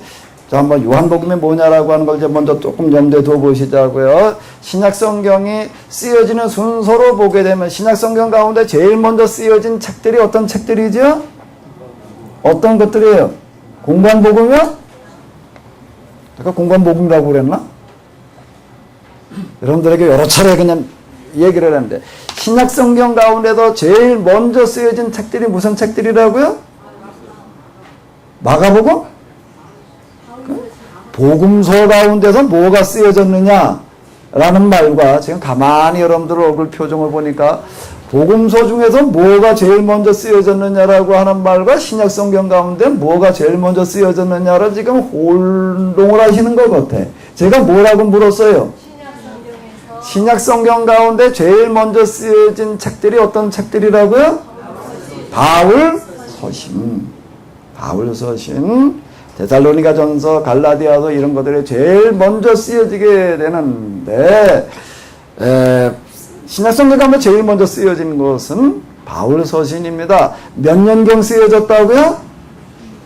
한번 요한복음이 뭐냐라고 하는 걸 이제 먼저 조금 염두에 둬 보시자고요. 신약성경이 쓰여지는 순서로 보게 되면 신약성경 가운데 제일 먼저 쓰여진 책들이 어떤 책들이죠? 어떤 것들이에요? 공관복음이요? 제가 공관복음이라고 그랬나? 여러분들에게 여러 차례 그냥 얘기를 했는데 신약성경 가운데도 제일 먼저 쓰여진 책들이 무슨 책들이라고요? 마가복음? 복음서 가운데서 뭐가 쓰여졌느냐 라는 말과 지금 가만히 여러분들 얼굴 표정을 보니까 복음서 중에서 뭐가 제일 먼저 쓰여졌느냐라고 하는 말과 신약성경 가운데 뭐가 제일 먼저 쓰여졌느냐를 지금 혼동을 하시는 것 같아. 제가 뭐라고 물었어요? 신약성경 가운데 제일 먼저 쓰여진 책들이 어떤 책들이라고요? 바울서신, 데살로니가전서, 갈라디아서 이런 것들이 제일 먼저 쓰여지게 되는데 신약성경 가운데 제일 먼저 쓰여진 것은 바울서신입니다. 몇 년경 쓰여졌다고요?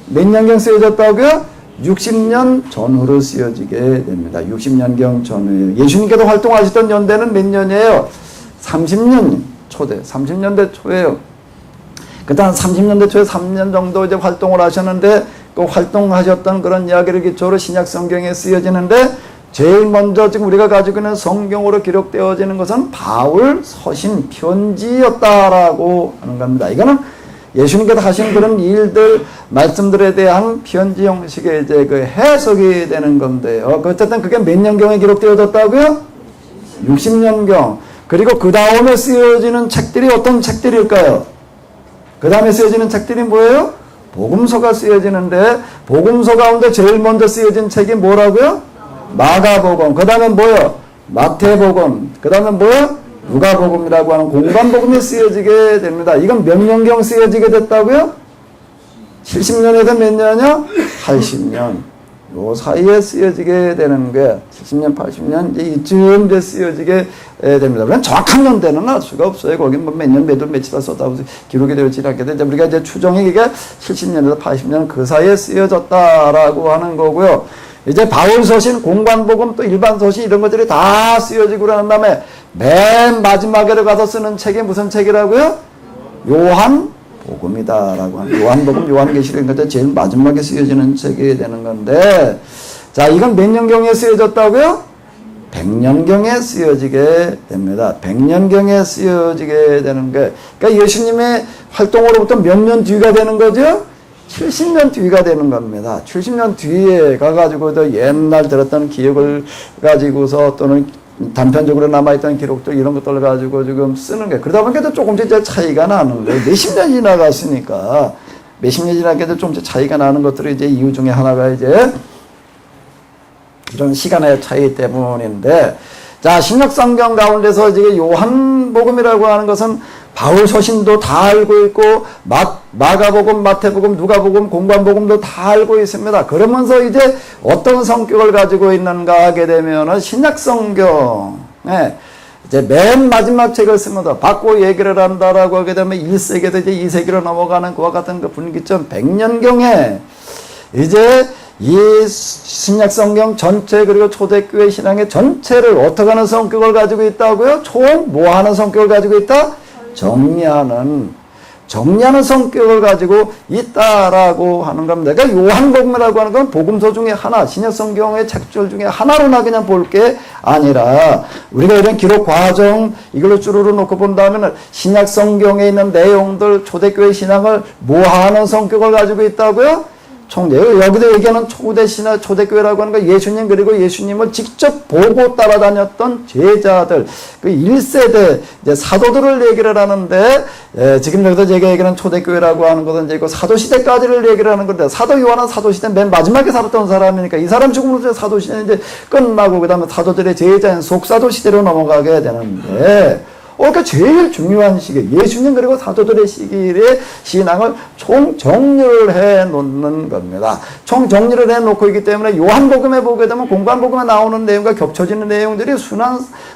몇 년경 쓰여졌다고요? 60년 전후로 쓰여지게 됩니다. 60년경 전후에 예수님께서 활동하셨던 연대는 몇 년이에요? 30년 초대, 30년대 초예요. 그다음 30년대 초에 3년 정도 이제 활동을 하셨는데 그 활동하셨던 그런 이야기를 기초로 신약 성경에 쓰여지는데 제일 먼저 지금 우리가 가지고 있는 성경으로 기록되어지는 것은 바울 서신 편지였다라고 하는 겁니다. 이거는 예수님께서 하신 그런 일들, 말씀들에 대한 편지 형식의 이제 그 해석이 되는 건데요. 어쨌든 그게 몇 년경에 기록되어졌다고요? 60년경. 그리고 그 다음에 쓰여지는 책들이 어떤 책들일까요? 그 다음에 쓰여지는 책들이 뭐예요? 복음서가 쓰여지는데 복음서 가운데 제일 먼저 쓰여진 책이 뭐라고요? 마가복음. 그 다음에 뭐예요? 마태복음. 그 다음에 뭐예요? 누가복음이라고 하는 공관복음이 쓰여지게 됩니다. 이건 몇 년경 쓰여지게 됐다고요? 70년에서 몇 년이요? 80년. 요 사이에 쓰여지게 되는 게 70년, 80년 이제 이쯤 돼 쓰여지게 됩니다. 그냥 정확한 연대는 알 수가 없어요. 거기 뭐 몇 년, 몇 월, 며칠 썼다고 기록이 되어있지 않게 되죠. 우리가 이제 추정이 이게 70년에서 80년 그 사이에 쓰여졌다라고 하는 거고요. 이제 바울 서신, 공관복음, 또 일반 서신 이런 것들이 다 쓰여지고 그런 다음에 맨 마지막에 가서 쓰는 책이 무슨 책이라고요? 요한복음이다라고 하는, 요한복음, 요한계시록 이런 제일 마지막에 쓰여지는 책이 되는 건데, 자, 이건 몇 년경에 쓰여졌다고요? 100년경에 쓰여지게 됩니다. 100년경에 쓰여지게 되는 게, 그러니까 예수님의 활동으로부터 몇 년 뒤가 되는 거죠? 70년 뒤가 되는 겁니다. 70년 뒤에 가가지고 또 옛날 들었던 기억을 가지고서 또는 단편적으로 남아있던 기록들 이런 것들을 가지고 지금 쓰는 게, 그러다 보니까 조금씩 이제 차이가 나는 거예요. 몇십 년 지나갔으니까 몇십 년 지나게도 조금씩 차이가 나는 것들이 이제 이유 중에 하나가 이제 이런 시간의 차이 때문인데, 자, 신약성경 가운데서 이제 요한복음이라고 하는 것은 바울 서신도 다 알고 있고 마가복음, 마태복음, 누가복음, 공관복음도 다 알고 있습니다. 그러면서 이제 어떤 성격을 가지고 있는가 하게 되면은 신약성경에 이제 맨 마지막 책을 쓰면서 받고 얘기를 한다라고 하게 되면 1세기에서 이제 2세기로 넘어가는 그와 같은 그 분기점 100년경에 이제 이 신약성경 전체 그리고 초대교회 신앙의 전체를 어떻게 하는 성격을 가지고 있다고요? 총 뭐 하는 성격을 가지고 있다? 정리하는 성격을 가지고 있다라고 하는 겁니다. 그러니까 요한복음이라고 하는 건 복음서 중에 하나, 신약성경의 책들 중에 하나로나 그냥 볼 게 아니라 우리가 이런 기록 과정 이걸로 쭈루루 놓고 본다면 신약성경에 있는 내용들, 초대교회 신앙을 모아하는 성격을 가지고 있다고요? 여기도 얘기하는 초대신화, 초대교회라고 하는 거 예수님 그리고 예수님을 직접 보고 따라다녔던 제자들, 그 1세대 이제 사도들을 얘기를 하는데, 지금 여기서 제가 얘기하는 초대교회라고 하는 것은 이제 그 사도시대까지를 얘기를 하는 건데, 사도 요한은 사도시대 맨 마지막에 살았던 사람이니까 이 사람 죽음으로 사도시대 이제 끝나고 그 다음에 사도들의 제자인 속사도시대로 넘어가게 되는데, 그러니까 제일 중요한 시기, 예수님 그리고 사도들의 시기의 신앙을 총정리를 해 놓는 겁니다. 총정리를 해 놓고 있기 때문에 요한복음에 보게 되면 공관복음에 나오는 내용과 겹쳐지는 내용들이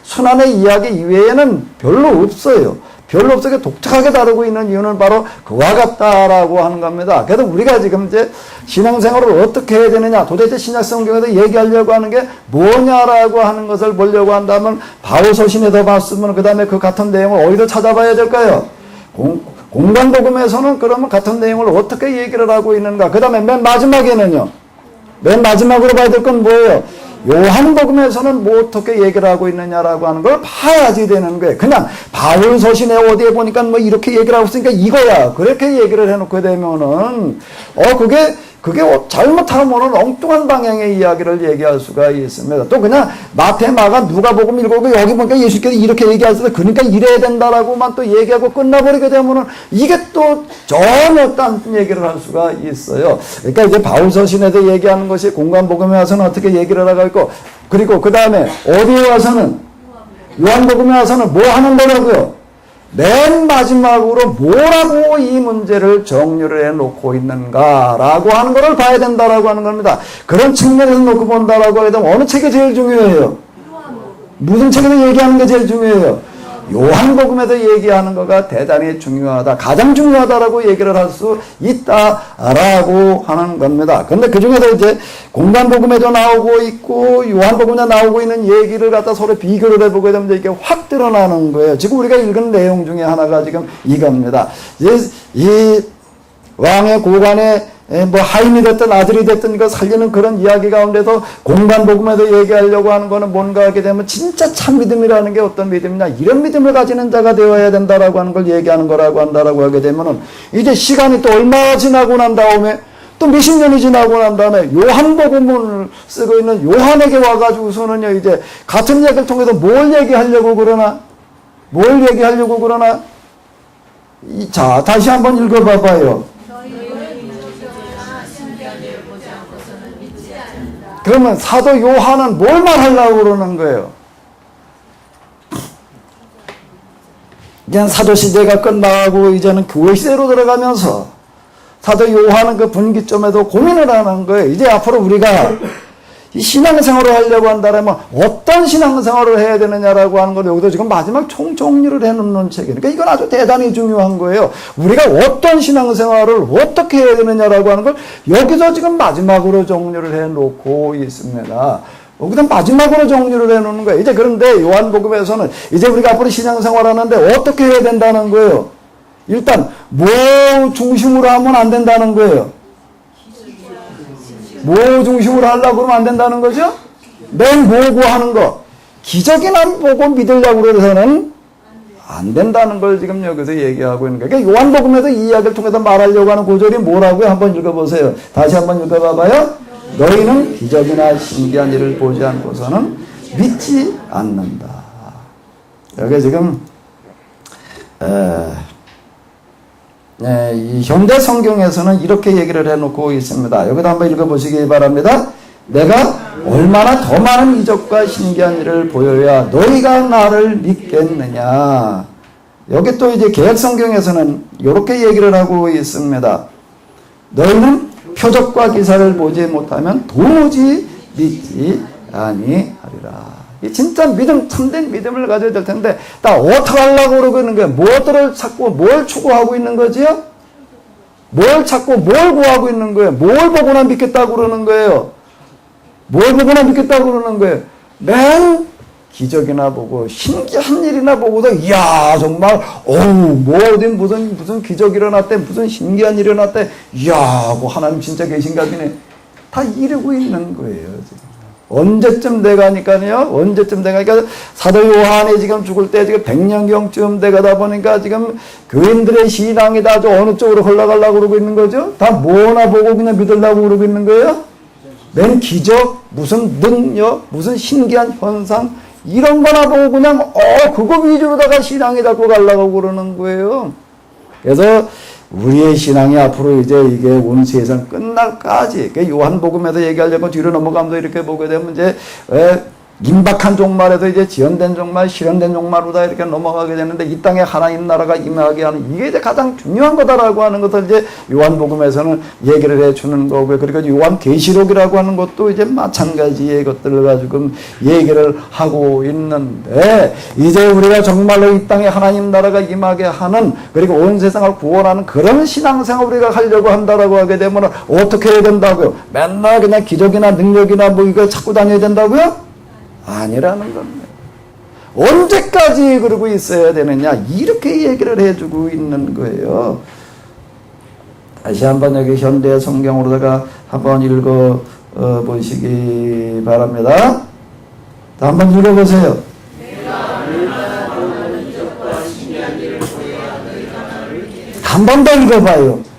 순환의 이야기 이외에는 별로 없어요. 별로 없게 독특하게 다루고 있는 이유는 바로 그와 같다라고 하는 겁니다. 그래서 우리가 지금 이제 신앙생활을 어떻게 해야 되느냐, 도대체 신약성경에서 얘기하려고 하는 게 뭐냐라고 하는 것을 보려고 한다면 바울 서신에서 봤으면 그 다음에 그 같은 내용을 어디서 찾아봐야 될까요? 공관복음에서는 그러면 같은 내용을 어떻게 얘기를 하고 있는가? 그 다음에 맨 마지막에는요. 맨 마지막으로 봐야 될 건 뭐예요? 요한복음에서는 뭐 어떻게 얘기를 하고 있느냐라고 하는 걸 봐야지 되는 거예요. 그냥 바울 서신에 어디에 보니까 뭐 이렇게 얘기를 하고 있으니까 이거야. 그렇게 얘기를 해놓게 되면은 그게 잘못하면은 엉뚱한 방향의 이야기를 얘기할 수가 있습니다. 또 그냥 마태, 마가, 누가복음 읽고 여기 보니까 예수께서 이렇게 얘기하셔서 그러니까 이래야 된다라고만 또 얘기하고 끝나버리게 되면은 이게 또 전혀 딴 얘기를 할 수가 있어요. 그러니까 이제 바울 서신에서 얘기하는 것이 공관복음에 와서는 어떻게 얘기를 하고 있고, 그리고 그 다음에 어디에 와서는 요한복음에 와서는 뭐 하는 거라고요? 맨 마지막으로 뭐라고 이 문제를 정리를 해놓고 있는가라고 하는 것을 봐야 된다라고 하는 겁니다. 그런 측면에서 놓고 본다라고 하게 되면 어느 책이 제일 중요해요? 무슨 책에서 얘기하는 게 제일 중요해요? 요한복음에서 얘기하는 거가 대단히 중요하다, 가장 중요하다라고 얘기를 할 수 있다라고 하는 겁니다. 근데 그 중에서 이제 공관복음에도 나오고 있고 요한복음에 나오고 있는 얘기를 갖다 서로 비교를 해보게 되면 이게 확 드러나는 거예요. 지금 우리가 읽은 내용 중에 하나가 지금 이겁니다. 이 왕의 고관에 뭐 하임이 됐든 아들이 됐든 이거 살리는 그런 이야기 가운데서 공관복음에서 얘기하려고 하는 거는 뭔가 하게 되면 진짜 참 믿음이라는 게 어떤 믿음이냐, 이런 믿음을 가지는 자가 되어야 된다라고 하는 걸 얘기하는 거라고 한다라고 하게 되면은 이제 시간이 또 얼마 지나고 난 다음에 또 몇십 년이 지나고 난 다음에 요한복음을 쓰고 있는 요한에게 와가지고서는요 이제 같은 얘기를 통해서 뭘 얘기하려고 그러나 자 다시 한번 읽어봐봐요. 그러면 사도 요한은 뭘 말하려고 그러는 거예요? 이제는 사도시대가 끝나고 이제는 교회시대로 들어가면서 사도 요한은 그 분기점에도 고민을 하는 거예요. 이제 앞으로 우리가 이 신앙생활을 하려고 한다면 어떤 신앙생활을 해야 되느냐라고 하는 걸 여기도 지금 마지막 총정리를 해놓는 책이에요. 그러니까 이건 아주 대단히 중요한 거예요. 우리가 어떤 신앙생활을 어떻게 해야 되느냐라고 하는 걸 여기서 지금 마지막으로 정리를 해놓고 있습니다. 여기서 마지막으로 정리를 해놓는 거예요. 이제 그런데 요한복음에서는 이제 우리가 앞으로 신앙생활 하는데 어떻게 해야 된다는 거예요. 일단 뭐 중심으로 하면 안 된다는 거예요. 뭐 중심으로 하려고 그러면 안 된다는 거죠? 맨 보고 하는 거. 기적이나 보고 믿으려고 그래서는 안 된다는 걸 지금 여기서 얘기하고 있는 거예요. 그러니까 요한복음에서 이 이야기를 통해서 말하려고 하는 구절이 뭐라고요? 한번 읽어보세요. 다시 한번 읽어봐봐요. 너희는 기적이나 신기한 일을 보지 않고서는 믿지 않는다. 여기 지금 이 현대 성경에서는 이렇게 얘기를 해놓고 있습니다. 여기도 한번 읽어보시기 바랍니다. 내가 얼마나 더 많은 이적과 신기한 일을 보여야 너희가 나를 믿겠느냐. 여기 또 이제 개역 성경에서는 이렇게 얘기를 하고 있습니다. 너희는 표적과 기사를 보지 못하면 도무지 믿지 아니하리라. 이 진짜 믿음, 참된 믿음을 가져야 될 텐데, 나 어떻게 하려고 그러고 있는 거예요? 무엇들을 찾고 뭘 추구하고 있는 거지요? 뭘 찾고 뭘 구하고 있는 거예요? 뭘 보고나 믿겠다고 그러는 거예요? 뭘 보고나 믿겠다고 그러는 거예요? 맨 기적이나 보고, 신기한 일이나 보고도, 이야, 정말, 뭐 어디 무슨 기적이 일어났대, 무슨 신기한 일이 일어났대, 이야, 뭐 하나님 진짜 계신가 보네. 다 이러고 있는 거예요, 지금. 언제쯤 돼가니까요? 언제쯤 돼가니까 사도 요한이 지금 죽을 때 지금 100년경쯤 돼가다 보니까 지금 교인들의 신앙이 다 어느 쪽으로 흘러가려고 그러고 있는 거죠? 다 뭐나 보고 그냥 믿으려고 그러고 있는 거예요? 맨 기적, 무슨 능력, 무슨 신기한 현상, 이런 거나 보고 그냥, 그거 위주로다가 신앙이 잡고 가려고 그러는 거예요. 그래서 우리의 신앙이 앞으로 이제 이게 온 세상 끝날까지, 요한복음에서 얘기하려고 뒤로 넘어가면서 이렇게 보게 되면 이제, 임박한 종말에도 이제 지연된 종말, 실현된 종말로 다 이렇게 넘어가게 되는데, 이 땅에 하나님 나라가 임하게 하는, 이게 이제 가장 중요한 거다라고 하는 것을 이제 요한복음에서는 얘기를 해주는 거고요. 그리고 요한계시록이라고 하는 것도 이제 마찬가지의 것들을 가지고 얘기를 하고 있는데, 이제 우리가 정말로 이 땅에 하나님 나라가 임하게 하는, 그리고 온 세상을 구원하는 그런 신앙생활 우리가 하려고 한다라고 하게 되면 어떻게 해야 된다고요? 맨날 그냥 기적이나 능력이나 뭐 이거 찾고 다녀야 된다고요? 아니라는 겁니다. 언제까지 그러고 있어야 되느냐, 이렇게 얘기를 해주고 있는 거예요. 다시 한번 여기 현대 성경으로다가 한번 읽어 보시기 바랍니다. 한번 읽어보세요. 한 번 더 읽어봐요.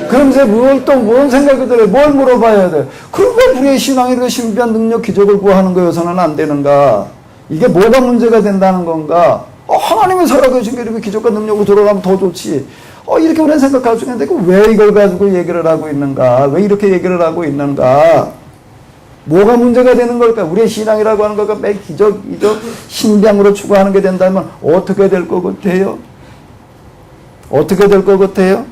그럼 이제 뭔 생각이 들어요? 뭘 물어봐야 돼? 그럼 왜 우리의 신앙이 이렇게 신비한 능력, 기적을 구하는 거여서는 안 되는가? 이게 뭐가 문제가 된다는 건가? 하나님이 살아계신 게 이렇게 기적과 능력으로 돌아가면 더 좋지. 이렇게 우리는 생각할 수 있는데, 왜 이걸 가지고 얘기를 하고 있는가? 왜 이렇게 얘기를 하고 있는가? 뭐가 문제가 되는 걸까? 우리의 신앙이라고 하는 거가 매 기적, 신비함으로 추구하는 게 된다면 어떻게 될 것 같아요? 어떻게 될 것 같아요?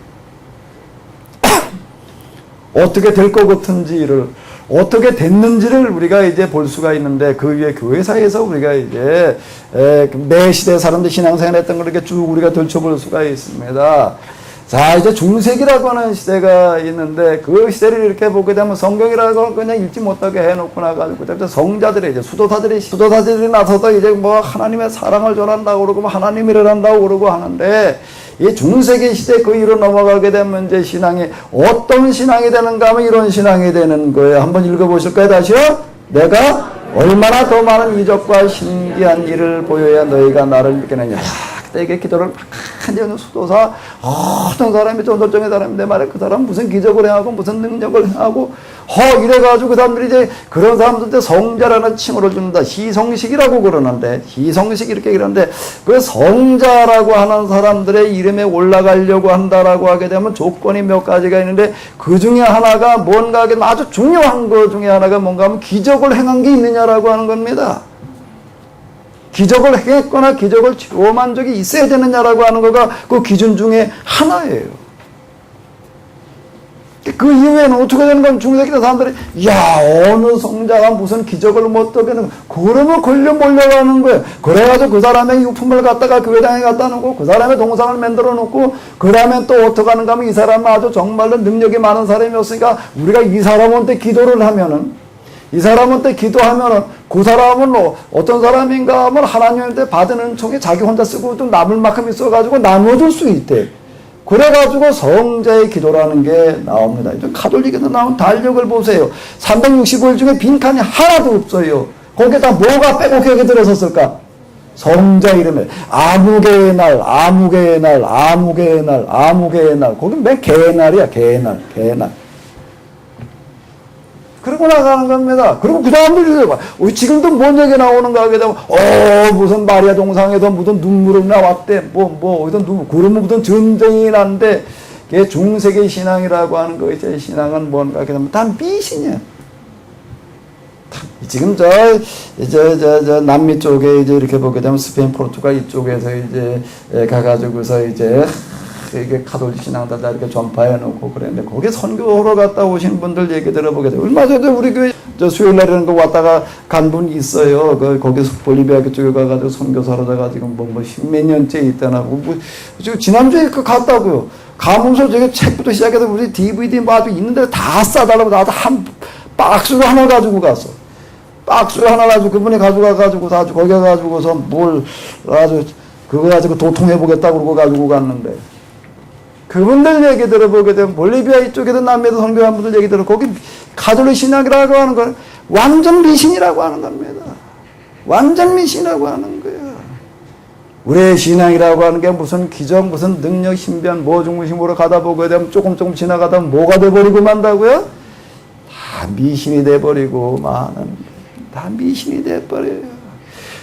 어떻게 될 것 같은지를, 어떻게 됐는지를 우리가 이제 볼 수가 있는데, 그 위에 교회사에서 우리가 이제 매 시대 사람들 신앙생활 했던 걸 이렇게 쭉 우리가 들춰볼 수가 있습니다. 자, 이제 중세기라고 하는 시대가 있는데, 그 시대를 이렇게 보게 되면 성경이라고 그냥 읽지 못하게 해놓고 나가지고, 성자들이 이제 수도사들이 나서서 이제 뭐 하나님의 사랑을 전한다고 그러고, 하나님이를 한다고 그러고 하는데, 이 중세기 시대 그 위로 넘어가게 되면 이제 신앙이 어떤 신앙이 되는가 하면 이런 신앙이 되는 거예요. 한번 읽어보실까요? 다시요. 내가 얼마나 더 많은 이적과 신기한 일을 보여야 너희가 나를 믿겠느냐. 그때 이게 기도를 많이 하는 수도사, 어떤 사람이 전설적인 사람인데 말이야, 그 사람 무슨 기적을 행하고 무슨 능력을 행하고 이래가지고 그 사람들이 이제 그런 사람들한테 성자라는 칭호를 준다. 희성식이라고 그러는데, 희성식 이렇게 그러는데, 그 성자라고 하는 사람들의 이름에 올라가려고 한다라고 하게 되면 조건이 몇 가지가 있는데, 그 중에 하나가 뭔가 하게 되면 아주 중요한 것 중에 하나가 뭔가 하면 기적을 행한 게 있느냐라고 하는 겁니다. 기적을 행했거나 기적을 체험한 적이 있어야 되느냐라고 하는 거가 그 기준 중에 하나예요. 그 이후에는 어떻게 되는 건 중세기대 사람들이 야 어느 성자가 무슨 기적을 못 하겠는 그러면 걸려 몰려가는 거예요. 그래가지고 그 사람의 유품을 갖다가 교회당에 갖다 놓고 그 사람의 동상을 만들어 놓고 그 다음에 또 어떻게 하는가 하면 이 사람은 아주 정말로 능력이 많은 사람이었으니까 우리가 이 사람한테 기도를 하면은 이 사람한테 기도하면은 그 사람은 어떤 사람인가 하면 하나님한테 받은 은총이 자기 혼자 쓰고 좀 남을 만큼 있어가지고 나눠줄 수 있대. 그래가지고 성자의 기도라는 게 나옵니다. 가톨릭에서 나온 달력을 보세요. 365일 중에 빈칸이 하나도 없어요. 거기에다 뭐가 빼곡하게 들어섰을까? 성자 이름에 아무개의 날, 아무개의 날, 아무개의 날, 아무개의 날. 거긴 맨 개날이야, 개날, 개날. 그러고 나가는 겁니다. 그리고 그 다음들이 지금도 뭔 얘기 나오는가 하게 되면 무슨 마리아 동상에서 무슨 눈물이 나왔대 어디서 그러면 무슨 전쟁이 난데 그게 중세기 신앙이라고 하는 거 이제 신앙은 뭔가 하게 되면 다 미신이야. 지금 저 남미 쪽에 이제 이렇게 보게 되면 스페인, 포르투갈 이쪽에서 이제 가가지고서 이제 이게 가톨릭 신앙들 다 이렇게 전파해 놓고 그랬는데 거기 선교하러 갔다 오신 분들 얘기 들어보게 돼요. 얼마 전에 우리 교회 수요일 날이라는 거 왔다가 간 분이 있어요. 거기 볼리비아 쪽에 가가지고 선교사로다가 지금 뭐 십몇 년째 있다나고 지금 지난주에 갔다고요. 가면서 저기 책부터 시작해서 우리 DVD 뭐 아주 있는데 다 싸달라고 나도 한 박스로 하나 가지고 갔어. 박스로 하나 가지고 그분이 가져가가지고 아주 거기 가지고서 뭘 아주 그거 가지고 도통해 보겠다 그러고 가지고 갔는데. 그분들 얘기 들어보게 되면 볼리비아 이쪽에도 남미에도 선교한 분들 얘기 들어 거기 가톨릭 신학이라고 하는 건 완전 미신이라고 하는 겁니다. 완전 미신이라고 하는 거예요. 우리의 신앙이라고 하는 게 무슨 기적, 무슨 능력, 신변, 뭐 중심으로 가다 보게 되면 조금 지나가다 보면 뭐가 돼버리고 만다고요? 다 미신이 돼버리고 다 미신이 돼버려요.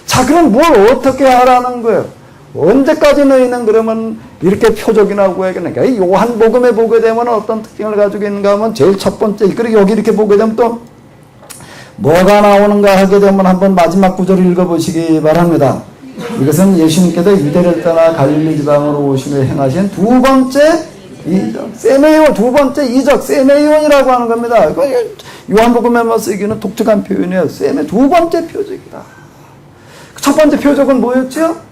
자, 그럼 뭘 어떻게 하라는 거예요? 언제까지 너희는 그러면 이렇게 표적이나 구하겠는가? 요한복음에 보게 되면 어떤 특징을 가지고 있는가 하면 제일 첫 번째, 그리고 여기 이렇게 보게 되면 또 뭐가 나오는가 하게 되면 한번 마지막 구절을 읽어보시기 바랍니다. 이것은 예수님께서 유대를 떠나 갈릴리 지방으로 오시며 행하신 두 번째 이적, 세메이온, 두 번째 이적, 세메이온이라고 하는 겁니다. 요한복음에만 쓰기는 독특한 표현이에요. 세메 두 번째 표적이다. 첫 번째 표적은 뭐였죠?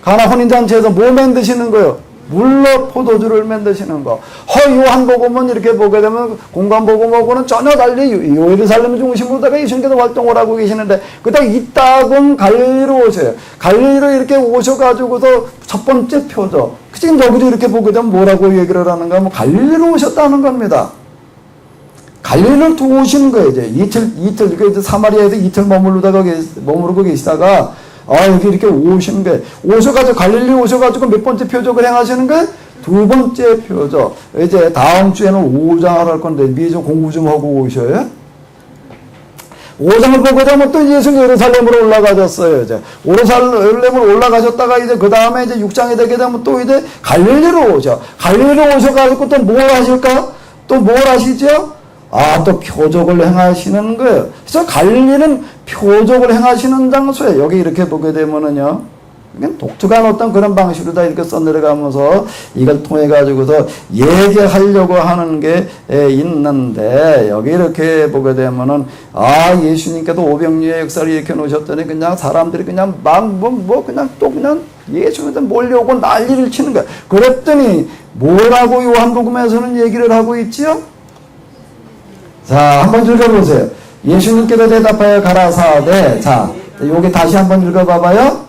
가나 혼인잔치에서 뭐 만드시는 거예요? 물로 포도주를 만드시는 거. 요한복음은 이렇게 보게 되면 공간복음하고는 전혀 달리 예루살렘 중심으로다가 예수님께서 활동을 하고 계시는데 그다음 이따금 갈릴리로 오셔요. 갈릴리로 이렇게 오셔가지고서 첫 번째 표적. 지금 여기도 이렇게 보게 되면 뭐라고 얘기를 하는가 하면 갈릴리로 오셨다는 겁니다. 갈릴리를 두고 오시는 거예요. 이제 이틀 이제 사마리아에서 이틀 머무르고 계시다가 여기 이렇게 오시는 게, 오셔가지고, 갈릴리 오셔가지고 몇 번째 표적을 행하시는 게? 두 번째 표적. 이제 다음 주에는 5장을 할 건데, 미리 좀 공부 좀 하고 오셔요. 5장을 보게 되면 또 예수 예루살렘으로 올라가셨어요. 이제. 예루살렘으로 올라가셨다가 이제 그 다음에 이제 6장이 되게 되면 또 이제 갈릴리로 오셔. 갈릴리로 오셔가지고 또 뭘 하실까? 또 뭘 하시죠? 또 표적을 행하시는 거예요. 그래서 갈릴리는 표적을 행하시는 장소예요. 여기 이렇게 보게 되면은요, 독특한 어떤 그런 방식으로 다 이렇게 써내려가면서 이걸 통해 가지고서 얘기하려고 하는 게 있는데, 여기 이렇게 보게 되면은 예수님께도 500년의 역사를 일으켜 놓으셨더니 그냥 사람들이 그냥 그냥 예수님한테 몰려오고 난리를 치는 거야. 그랬더니 뭐라고 요한복음에서는 얘기를 하고 있지요? 자, 한번 읽어보세요. 예수님께서 대답하여 가라사대. 자, 여기 다시 한번 읽어봐봐요.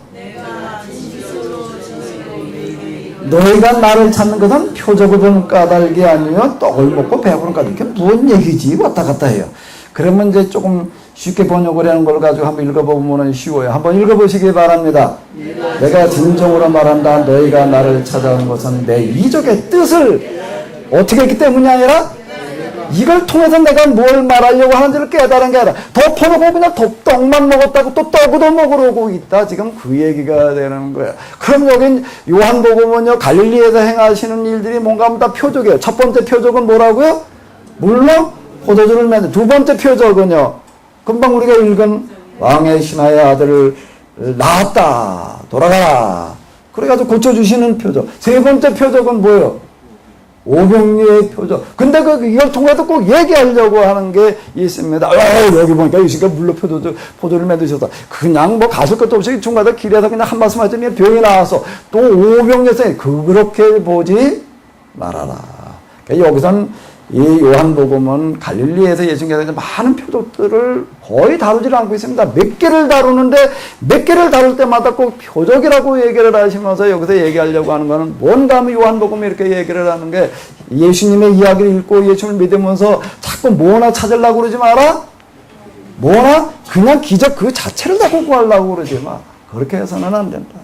너희가 나를 찾는 것은 표적을 보는 까닭이 아니요 떡을 먹고 배부른 까닭. 이게 무슨 얘기지? 왔다 갔다 해요. 그러면 이제 조금 쉽게 번역을 하는 걸 가지고 한번 읽어보면 쉬워요. 한번 읽어보시기 바랍니다. 내가 진정으로 말한다. 너희가 나를 찾아온 것은 내 이적의 뜻을 어떻게 했기 때문이 아니라 이걸 통해서 내가 뭘 말하려고 하는지를 깨달은 게 아니라 덮어놓고 그냥 떡만 먹었다고 또 떡도 먹으러 오고 있다. 지금 그 얘기가 되는 거야. 그럼 여긴 요한복음은요, 갈릴리에서 행하시는 일들이 뭔가 하면 다 표적이에요. 첫 번째 표적은 뭐라고요? 물로 포도주를 만든. 두 번째 표적은요, 금방 우리가 읽은 왕의 신하의 아들을 낳았다. 돌아가라. 그래가지고 고쳐주시는 표적. 세 번째 표적은 뭐예요? 오병이의 표적. 근데 이걸 통해서 꼭 얘기하려고 하는 게 있습니다. 여기 보니까 유시가 물로 포도를 맺으셨다. 그냥 뭐 가실 것도 없이 중간에 길에서 그냥 한 말씀 하더니 병이 나와서 또 오병이었어요. 그렇게 보지 말아라. 그러니까 여기선 이 요한복음은 갈릴리에서 예수님께서 많은 표적들을 거의 다루지 않고 있습니다. 몇 개를 다루는데 몇 개를 다룰 때마다 꼭 표적이라고 얘기를 하시면서 여기서 얘기하려고 하는 거는 뭔가 하면 요한복음이 이렇게 얘기를 하는 게 예수님의 이야기를 읽고 예수님을 믿으면서 자꾸 뭐나 찾으려고 그러지 마라. 뭐나 그냥 기적 그 자체를 다 공부하려고 그러지 마. 그렇게 해서는 안 된다.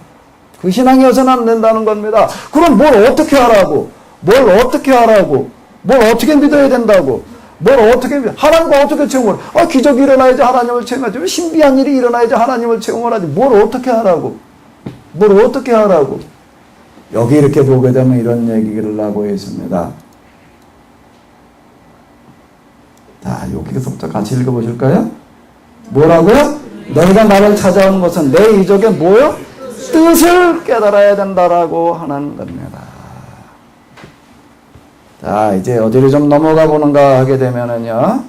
그 신앙이어서는 안 된다는 겁니다. 그럼 뭘 어떻게 하라고? 뭘 어떻게 하라고? 뭘 어떻게 믿어야 된다고? 뭘 어떻게, 하나님과 어떻게 체험을, 기적이 일어나야지 하나님을 체험하지. 신비한 일이 일어나야지 하나님을 체험을 하지. 뭘 어떻게 하라고? 뭘 어떻게 하라고? 여기 이렇게 보게 되면 이런 얘기를 하고 있습니다. 자, 여기서부터 같이 읽어보실까요? 뭐라고요? 너희가 나를 찾아온 것은 내 이적의 뭐요? 뜻을 깨달아야 된다라고 하는 겁니다. 자, 이제 어디로 좀 넘어가 보는가 하게 되면은요,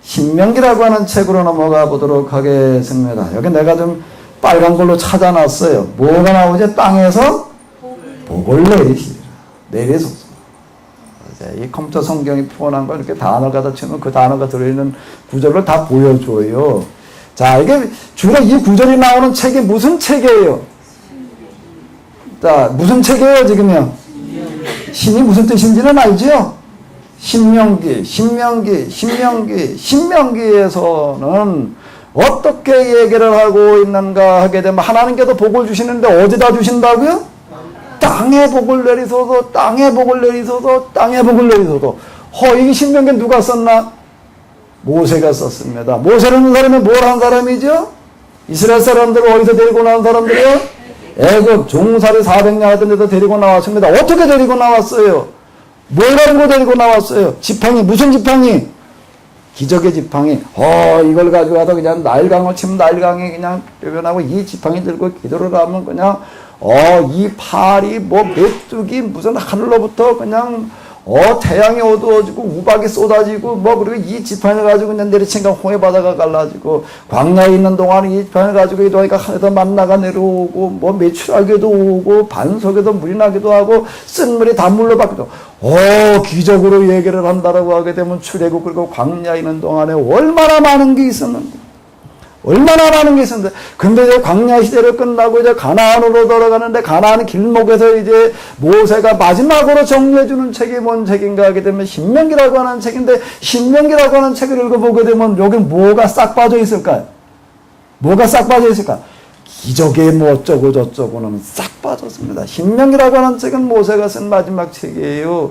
신명기라고 하는 책으로 넘어가 보도록 하겠습니다. 여기 내가 좀 빨간 걸로 찾아놨어요. 뭐가 나오지? 땅에서 복을 내리소서. 이 컴퓨터 성경이 표현한 거 이렇게 단어를 갖다 치면 그 단어가 들어있는 구절을 다 보여줘요. 자, 이게 주로 이 구절이 나오는 책이 무슨 책이에요? 자, 무슨 책이에요, 지금요? 신이 무슨 뜻인지는 알죠? 신명기에서는 어떻게 얘기를 하고 있는가 하게 되면 하나님께서 복을 주시는데 어디다 주신다고요? 땅에 복을 내리소서, 땅에 복을 내리소서, 땅에 복을 내리소서. 이 신명기 누가 썼나? 모세가 썼습니다. 모세라는 사람이 뭘 한 사람이죠? 이스라엘 사람들을 어디서 데리고 나온 사람들이요? 애굽 종살이 400년 하던 데서 데리고 나왔습니다. 어떻게 데리고 나왔어요? 뭘 가지고 데리고 나왔어요? 지팡이, 무슨 지팡이? 기적의 지팡이. 이걸 가지고 와서 그냥 나일강을 치면 나일강이 그냥 표현하고 이 지팡이 들고 기도를 하면 그냥 이 팔이 뭐 메뚜기 무슨 하늘로부터 그냥 태양이 어두워지고 우박이 쏟아지고 그리고 이 지팡이를 가지고 그냥 내리친가 홍해 바다가 갈라지고 광야에 있는 동안에 이 지팡이를 가지고 이동하니까 하늘에서 만나가 내려오고 메추라기도 오고 반석에도 물이 나기도 하고 쓴물이 단물로 바뀌고 기적으로 얘기를 한다라고 하게 되면 출애굽 그리고 광야에 있는 동안에 얼마나 많은 게 있었는데 근데 이제 광야 시대를 끝나고 이제 가나안으로 돌아가는데 가나안 길목에서 이제 모세가 마지막으로 정리해주는 책이 뭔 책인가 하게 되면 신명기라고 하는 책인데 신명기라고 하는 책을 읽어보게 되면 여기 뭐가 싹 빠져 있을까요? 기적에 뭐 어쩌고 저쩌고는 싹 빠졌습니다. 신명기라고 하는 책은 모세가 쓴 마지막 책이에요.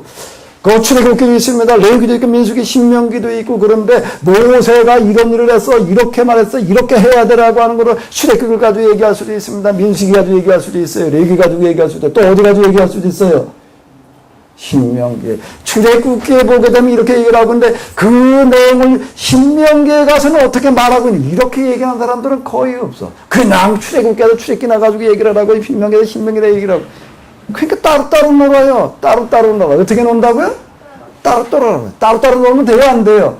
그 출애굽기도 있습니다. 레위기도 있고 민수기, 신명기도 있고 그런데 모세가 이런 일을 했어, 이렇게 말했어, 이렇게 해야 되라고 하는 거를 출애굽기를 가지고 얘기할 수도 있습니다. 민수기 가지고 얘기할 수도 있어요. 레위기 가지고 얘기할 수도 있고 또 어디 가지고 얘기할 수도 있어요. 신명기. 출애굽기에 보게 되면 이렇게 얘기를 하고 있는데 그 내용을 신명기에 가서는 어떻게 말하고 있는 이렇게 얘기하는 사람들은 거의 없어. 그냥 출애굽기에서 출애굽기 나가지고 얘기를 하고 신명기에서 신명기에 얘기를 하고 그러니까 따로따로 놀아요. 따로따로 놀아. 어떻게 논다고요? 따로따로 놀면 돼요? 안 돼요?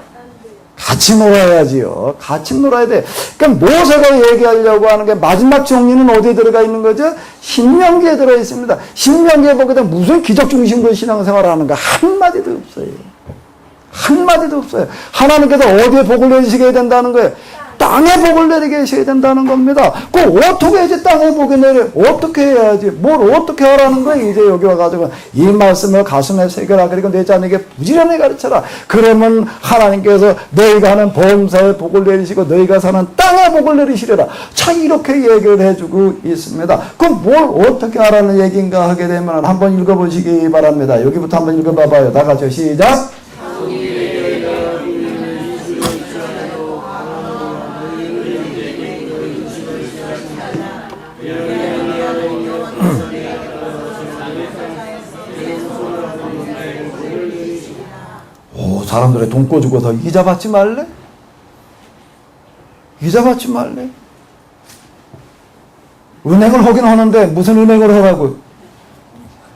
같이 놀아야지요. 같이 놀아야 돼. 그러니까 모세가 얘기하려고 하는 게 마지막 정리는 어디에 들어가 있는 거죠? 신명기에 들어 있습니다. 신명기에 보게 되면 무슨 기적 중심으로 신앙생활을 하는가 한마디도 없어요. 하나님께서 어디에 복을 내리시게 된다는 거예요? 땅에 복을 내리게 하셔야 된다는 겁니다. 어떻게 해야지 땅에 복을 내려? 어떻게 해야지? 뭘 어떻게 하라는 거예요? 이제 여기 와가지고 이 말씀을 가슴에 새겨라. 그리고 내 자녀에게 부지런히 가르쳐라. 그러면 하나님께서 너희가 하는 범사에 복을 내리시고 너희가 사는 땅에 복을 내리시려라. 참 이렇게 얘기를 해주고 있습니다. 그럼 뭘 어떻게 하라는 얘기인가 하게 되면 한번 읽어보시기 바랍니다. 여기부터 한번 읽어봐봐요. 다 같이 시작. 사람들의 돈 꿔주고서 이자 받지 말래? 이자 받지 말래. 은행을 하긴 하는데 무슨 은행을 하라고?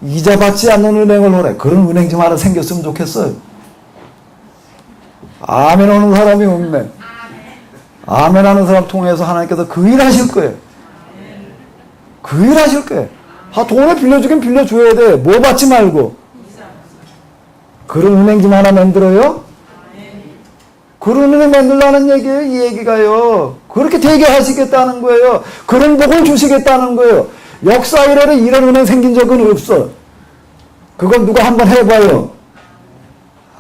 이자 받지 않는 은행을 하래. 그런 은행 좀 하나 생겼으면 좋겠어요. 아멘 하는 사람이 없네. 아멘 하는 사람 통해서 하나님께서 그 일 하실 거예요. 그 일 하실 거예요. 돈을 빌려주긴 빌려줘야 돼. 뭐 받지 말고. 그런 은행 좀 하나 만들어요? 그런 은행 만들라는 얘기예요. 이 얘기가요. 그렇게 되게 하시겠다는 거예요. 그런 복을 주시겠다는 거예요. 역사 이래로 이런 은행 생긴 적은 없어. 그걸 누가 한번 해봐요.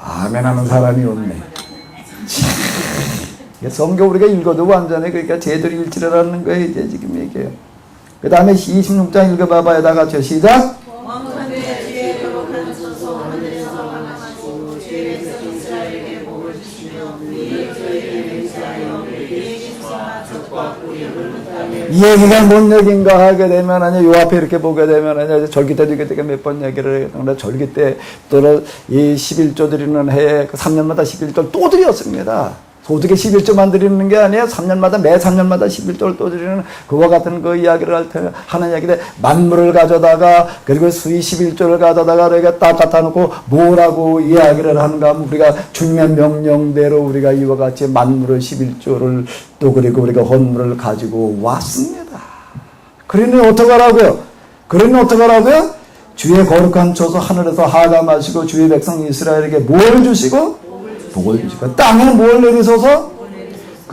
아멘 하는 사람이 없네. 성경 우리가 읽어도 완전히 그러니까 제대로 일치를 하는 거예요. 이제 지금 얘기해요. 그 다음에 26장 읽어봐봐요. 다 같이요. 시작. 왕하늘의 지혜 거룩한 소서 하늘에서 강하시고 주의 백성 이스라엘에게 복을 주시며 그의 저희를 맹세하여 그에게 신성한 적과 고역을 못하며 이 얘기가 뭔 얘기인가 하게 되면 아니 요 앞에 이렇게 보게 되면 아니 절기 때도 이렇게 몇 번 얘기를 했는데 절기 때 또 이 11조 드리는 해에 그 3년마다 11조를 또 드렸습니다. 소득의 11조만 드리는 게 아니에요. 3년마다 매 3년마다 11조를 또 드리는 그와 같은 그 이야기를 할 때 하는 이야기인데 만물을 가져다가 그리고 수의 11조를 가져다가 이렇게 딱 갖다 놓고 뭐라고 이야기를 하는가 하면 우리가 주님의 명령대로 우리가 이와 같이 만물을 11조를 또 그리고 우리가 헌물을 가지고 왔습니다. 그러니 어떡하라고요? 그러니 어떡하라고요? 주의 거룩한 초소 하늘에서 하감하시고 주의 백성 이스라엘에게 뭘 주시고? 복을 주시고 땅에 뭘 내리소서?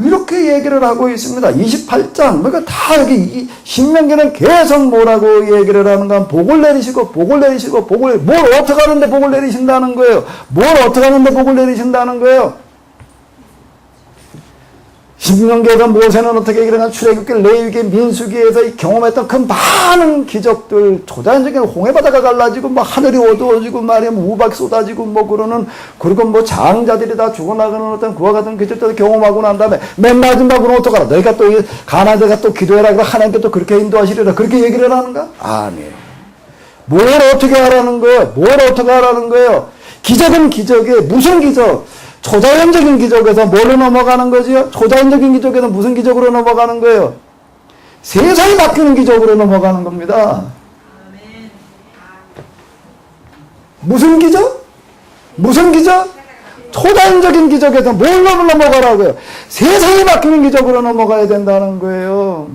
이렇게 얘기를 하고 있습니다. 28장 그러니까 다 여기 신명기는 계속 뭐라고 얘기를 하는가? 복을 내리시고 복을 내리시고 복을 뭘 어떻게 하는데 복을 내리신다는 거예요. 뭘 어떻게 하는데 복을 내리신다는 거예요. 신명기에서 모세는 어떻게 얘기를 출애굽기, 레위기, 민수기에서 경험했던 그 많은 기적들, 초자연적인 홍해바다가 갈라지고 뭐 하늘이 어두워지고 말이야 뭐 우박이 쏟아지고 뭐 그러는 그리고 뭐 장자들이 다 죽어나가는 어떤 그와 같은 기적들을 경험하고 난 다음에 맨 마지막으로 어떡하라? 너희가 또 가나안에가 또 기도해라 그래 하나님께 또 그렇게 인도하시리라 그렇게 얘기를 하는가? 아니에요. 뭘 어떻게 하라는 거예요? 뭘 어떻게 하라는 거예요? 기적은 기적이에요. 무슨 기적? 초자연적인 기적에서 뭘로 넘어가는 거지요? 초자연적인 기적에서 무슨 기적으로 넘어가는 거예요? 세상이 바뀌는 기적으로 넘어가는 겁니다. 무슨 기적? 무슨 기적? 초자연적인 기적에서 뭘로 넘어가라고요? 세상이 바뀌는 기적으로 넘어가야 된다는 거예요.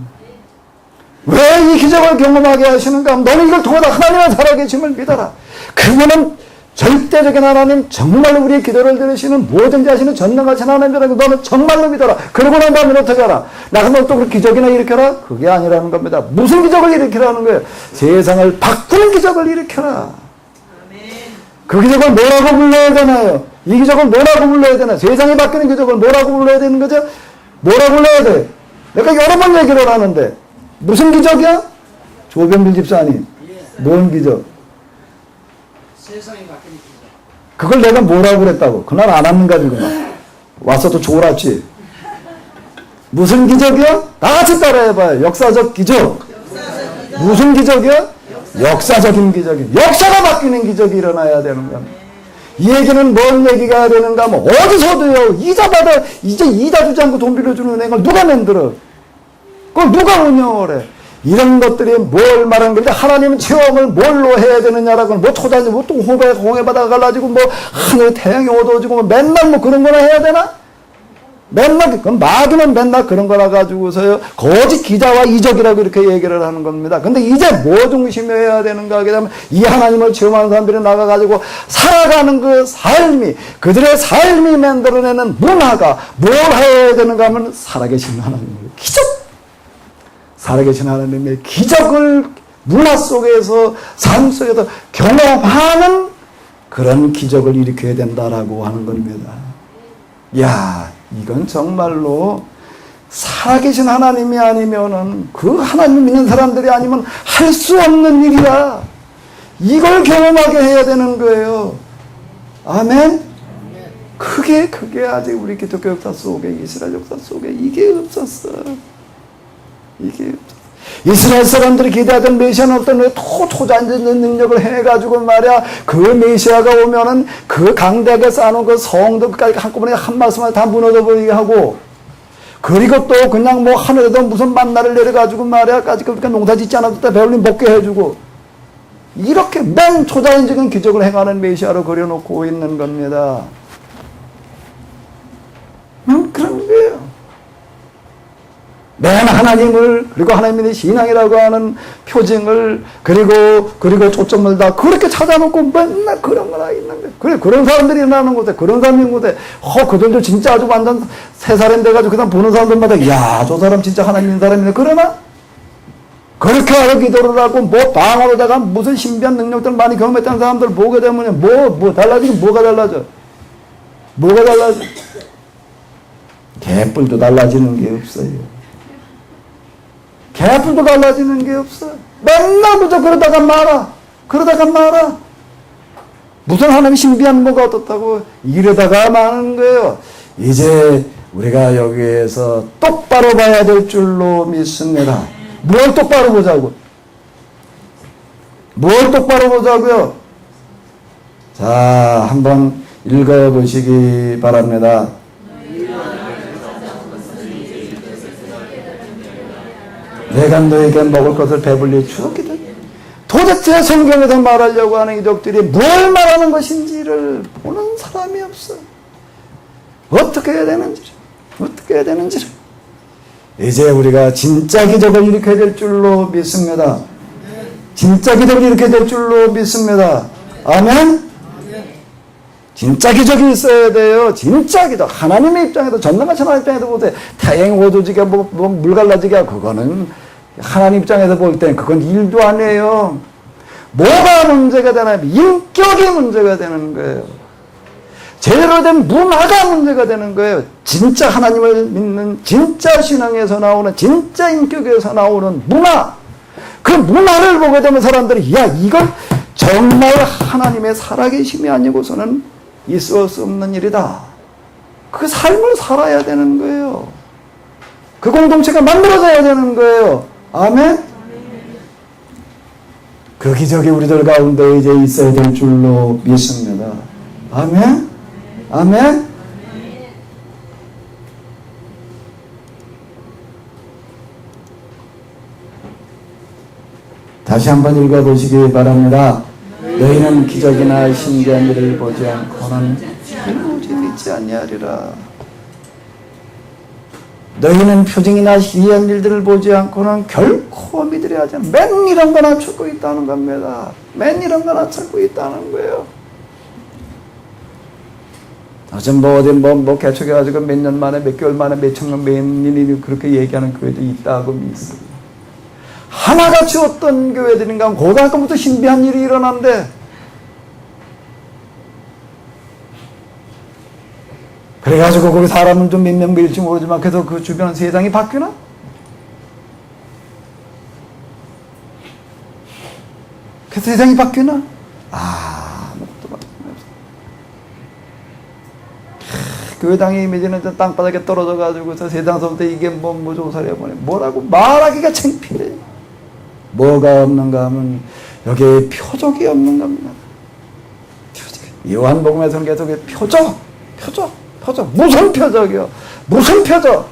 왜 이 기적을 경험하게 하시는가? 너는 이걸 통하다 하나님의 살아계심을 믿어라. 그분은 절대적인 하나님, 정말로 우리의 기도를 들으시는 뭐든지 하시는 전능하신 하나님이라고 너는 정말로 믿어라. 그러고 난 다음에 어떻게 하라? 나가 너 또 그 기적이나 일으켜라? 그게 아니라는 겁니다. 무슨 기적을 일으키라는 거예요? 세상을 바꾸는 기적을 일으켜라. 그 기적을 뭐라고 불러야 되나요? 이 기적을 뭐라고 불러야 되나요? 세상이 바뀌는 기적을 뭐라고 불러야 되는 거죠? 뭐라고 불러야 돼? 내가 여러 번 얘기를 하는데 무슨 기적이야? 조병길 집사님, 뭔 기적? 세상이 바뀌는 기적. 그걸 내가 뭐라고 그랬다고? 그날 안 왔는가 지금 와서 또 졸았지. 무슨 기적이야? 다 같이 따라해봐요. 역사적 기적. 무슨 기적이야? 역사적인 기적이. 역사가 바뀌는 기적이 일어나야 되는 거야. 이 얘기는 뭔 얘기가 되는가 하면 어디서도요. 이자 받아 이제 이자 주지 않고 돈 빌려주는 은행을 누가 만들어? 그걸 누가 운영을 해? 이런 것들이 뭘 말하는 건데 하나님은 체험을 뭘로 해야 되느냐라고 뭐 초단지 뭐 또 홍해바다가 갈라지고 뭐 하늘 태양이 어두워지고 뭐 맨날 뭐 그런 거나 해야 되나? 맨날 그건 마귀는 맨날 그런 거라 가지고서요 거짓 기자와 이적이라고 이렇게 얘기를 하는 겁니다. 근데 이제 뭐 중심해야 되는가 하게 되면 이 하나님을 체험하는 사람들이 나가가지고 살아가는 그 삶이 그들의 삶이 만들어내는 문화가 뭘 해야 되는가 하면 살아계신 하나님의 기적, 살아계신 하나님의 기적을 문화 속에서 삶 속에서 경험하는 그런 기적을 일으켜야 된다라고 하는 겁니다. 야, 이건 정말로 살아계신 하나님이 아니면은 그 하나님 믿는 사람들이 아니면 할 수 없는 일이야. 이걸 경험하게 해야 되는 거예요. 아멘? 그게 아직 우리 기독교 역사 속에 이스라엘 역사 속에 이게 없었어. 이게 없었어. 이스라엘 사람들이 기대하던 메시아는 어떤 초자연적인 능력을 해가지고 말이야 그 메시아가 오면은 그 강대하게 쌓아놓은 그 성도까지 한꺼번에 한 말씀에 다 무너져 버리게 하고 그리고 또 그냥 뭐 하늘에도 무슨 만나를 내려가지고 말이야 까짓 그러니까 농사 짓지 않아도 때 배울림 먹게 해주고 이렇게 맨 초자연적인 기적을 행하는 메시아로 그려놓고 있는 겁니다. 그런 거예요. 맨 하나님을 그리고 하나님의 신앙이라고 하는 표징을 그리고 초점을 다 그렇게 찾아놓고 맨날 그런 거나 있는 거예요. 그래 그런 사람들이 일어나는 곳에 그런 사람이 있는 곳에 그들도 진짜 아주 완전 새 사람 돼가지고 그 다음 보는 사람들마다 야 저 사람 진짜 하나님 사람이네 그러나 그렇게 하고 기도를 하고 뭐 방언으로다가 무슨 신비한 능력들 많이 경험했다는 사람들 보게 되면 뭐 달라지긴 뭐가 달라져? 뭐가 달라져? 개뿔도 달라지는 게 없어요. 개뿔도 달라지는 게 없어. 맨날 무조건 그러다가 말아. 무슨 하나님 신비한 뭐가 어떻다고 이러다가 마는 거예요. 이제 우리가 여기에서 똑바로 봐야 될 줄로 믿습니다. 뭘 똑바로 보자고? 뭘 똑바로 보자고요? 자, 한번 읽어보시기 바랍니다. 내가 너에게 먹을 것을 배불리 주었거든. 도대체 성경에서 말하려고 하는 이적들이 뭘 말하는 것인지를 보는 사람이 없어. 어떻게 해야 되는지를. 이제 우리가 진짜 기적을 일으켜야 될 줄로 믿습니다. 진짜 기적을 일으켜야 될 줄로 믿습니다. 아멘? 진짜 기적이 있어야 돼요. 진짜 기적. 하나님의 입장에도 전능한 하나님 입장에서 볼 때 태양 오조지게 물 갈라지게 그거는 하나님 입장에서 볼 땐 그건 일도 아니에요. 뭐가 문제가 되나요? 인격이 문제가 되는 거예요. 제대로 된 문화가 문제가 되는 거예요. 진짜 하나님을 믿는 진짜 신앙에서 나오는 진짜 인격에서 나오는 문화. 그 문화를 보게 되면 사람들이 야 이건 정말 하나님의 살아계심이 아니고서는 있을 수 없는 일이다. 그 삶을 살아야 되는 거예요. 그 공동체가 만들어져야 되는 거예요. 아멘? 그 기적이 우리들 가운데 이제 있어야 될 줄로 믿습니다. 아멘? 아멘? 다시 한번 읽어보시기 바랍니다. 너희는 기적이나 신기한 일을 보지 않고는 도무지 믿지 아니하리라. 너희는 표징이나 희한 일들을 보지 않고는 결코 믿으려 하지 않아. 맨 이런 거나 찾고 있다는 겁니다. 맨 이런 거나 찾고 있다는 거예요. 요즘 뭐 개척해가지고 몇 년 만에 몇 개월 만에 몇 천명 몇 년이 그렇게 얘기하는 교회도 있다고 믿습니다. 하나같이 어떤 교회들인가 고등학교부터 신비한 일이 일어난대. 그래가지고 거기 사람은 좀 몇 명 밀지 모르지만 그래도 그 주변 세상이 바뀌나? 그 세상이 바뀌나? 아무것도 바뀌는 없어. 교회당의 이미지는 땅바닥에 떨어져가지고 세상서부터 이게 뭐 조사를 해보네. 뭐라고 말하기가 창피해. 뭐가 없는가 하면 여기에 표적이 없는 겁니다. 요한복음에서는 계속 표적. 무슨 표적이요? 무슨 표적?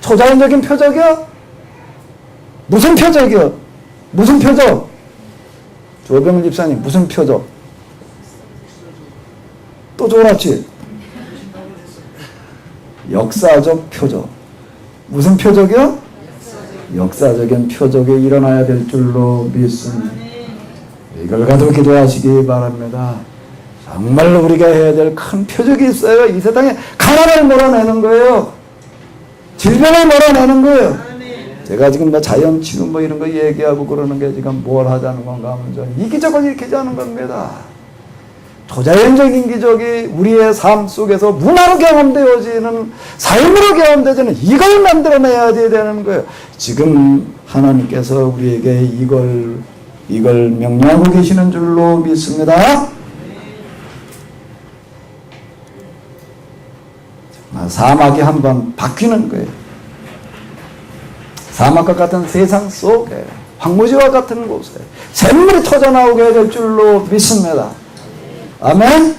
초자연적인 표적이요? 무슨 표적? 조병훈 집사님 무슨 표적? 또 졸았지? 역사적 표적. 무슨 표적이요? 역사적인 표적이 일어나야 될 줄로 믿습니다. 이걸 가지고 기도하시기 바랍니다. 정말로 우리가 해야 될 큰 표적이 있어요. 이 세상에 가난을 몰아내는 거예요. 질병을 몰아내는 거예요. 제가 지금 자연 치유 이런 거 얘기하고 그러는 게 지금 뭘 하자는 건가 하면 이 기적을 일으키자는 겁니다. 초자연적인 기적이 우리의 삶 속에서 문화로 경험되어지는 삶으로 경험되어지는 이걸 만들어내야 되는 거예요. 지금 하나님께서 우리에게 이걸 명령하고 계시는 줄로 믿습니다. 사막이 한번 바뀌는 거예요. 사막과 같은 세상 속에 황무지와 같은 곳에 샘물이 터져나오게 될 줄로 믿습니다. 아멘.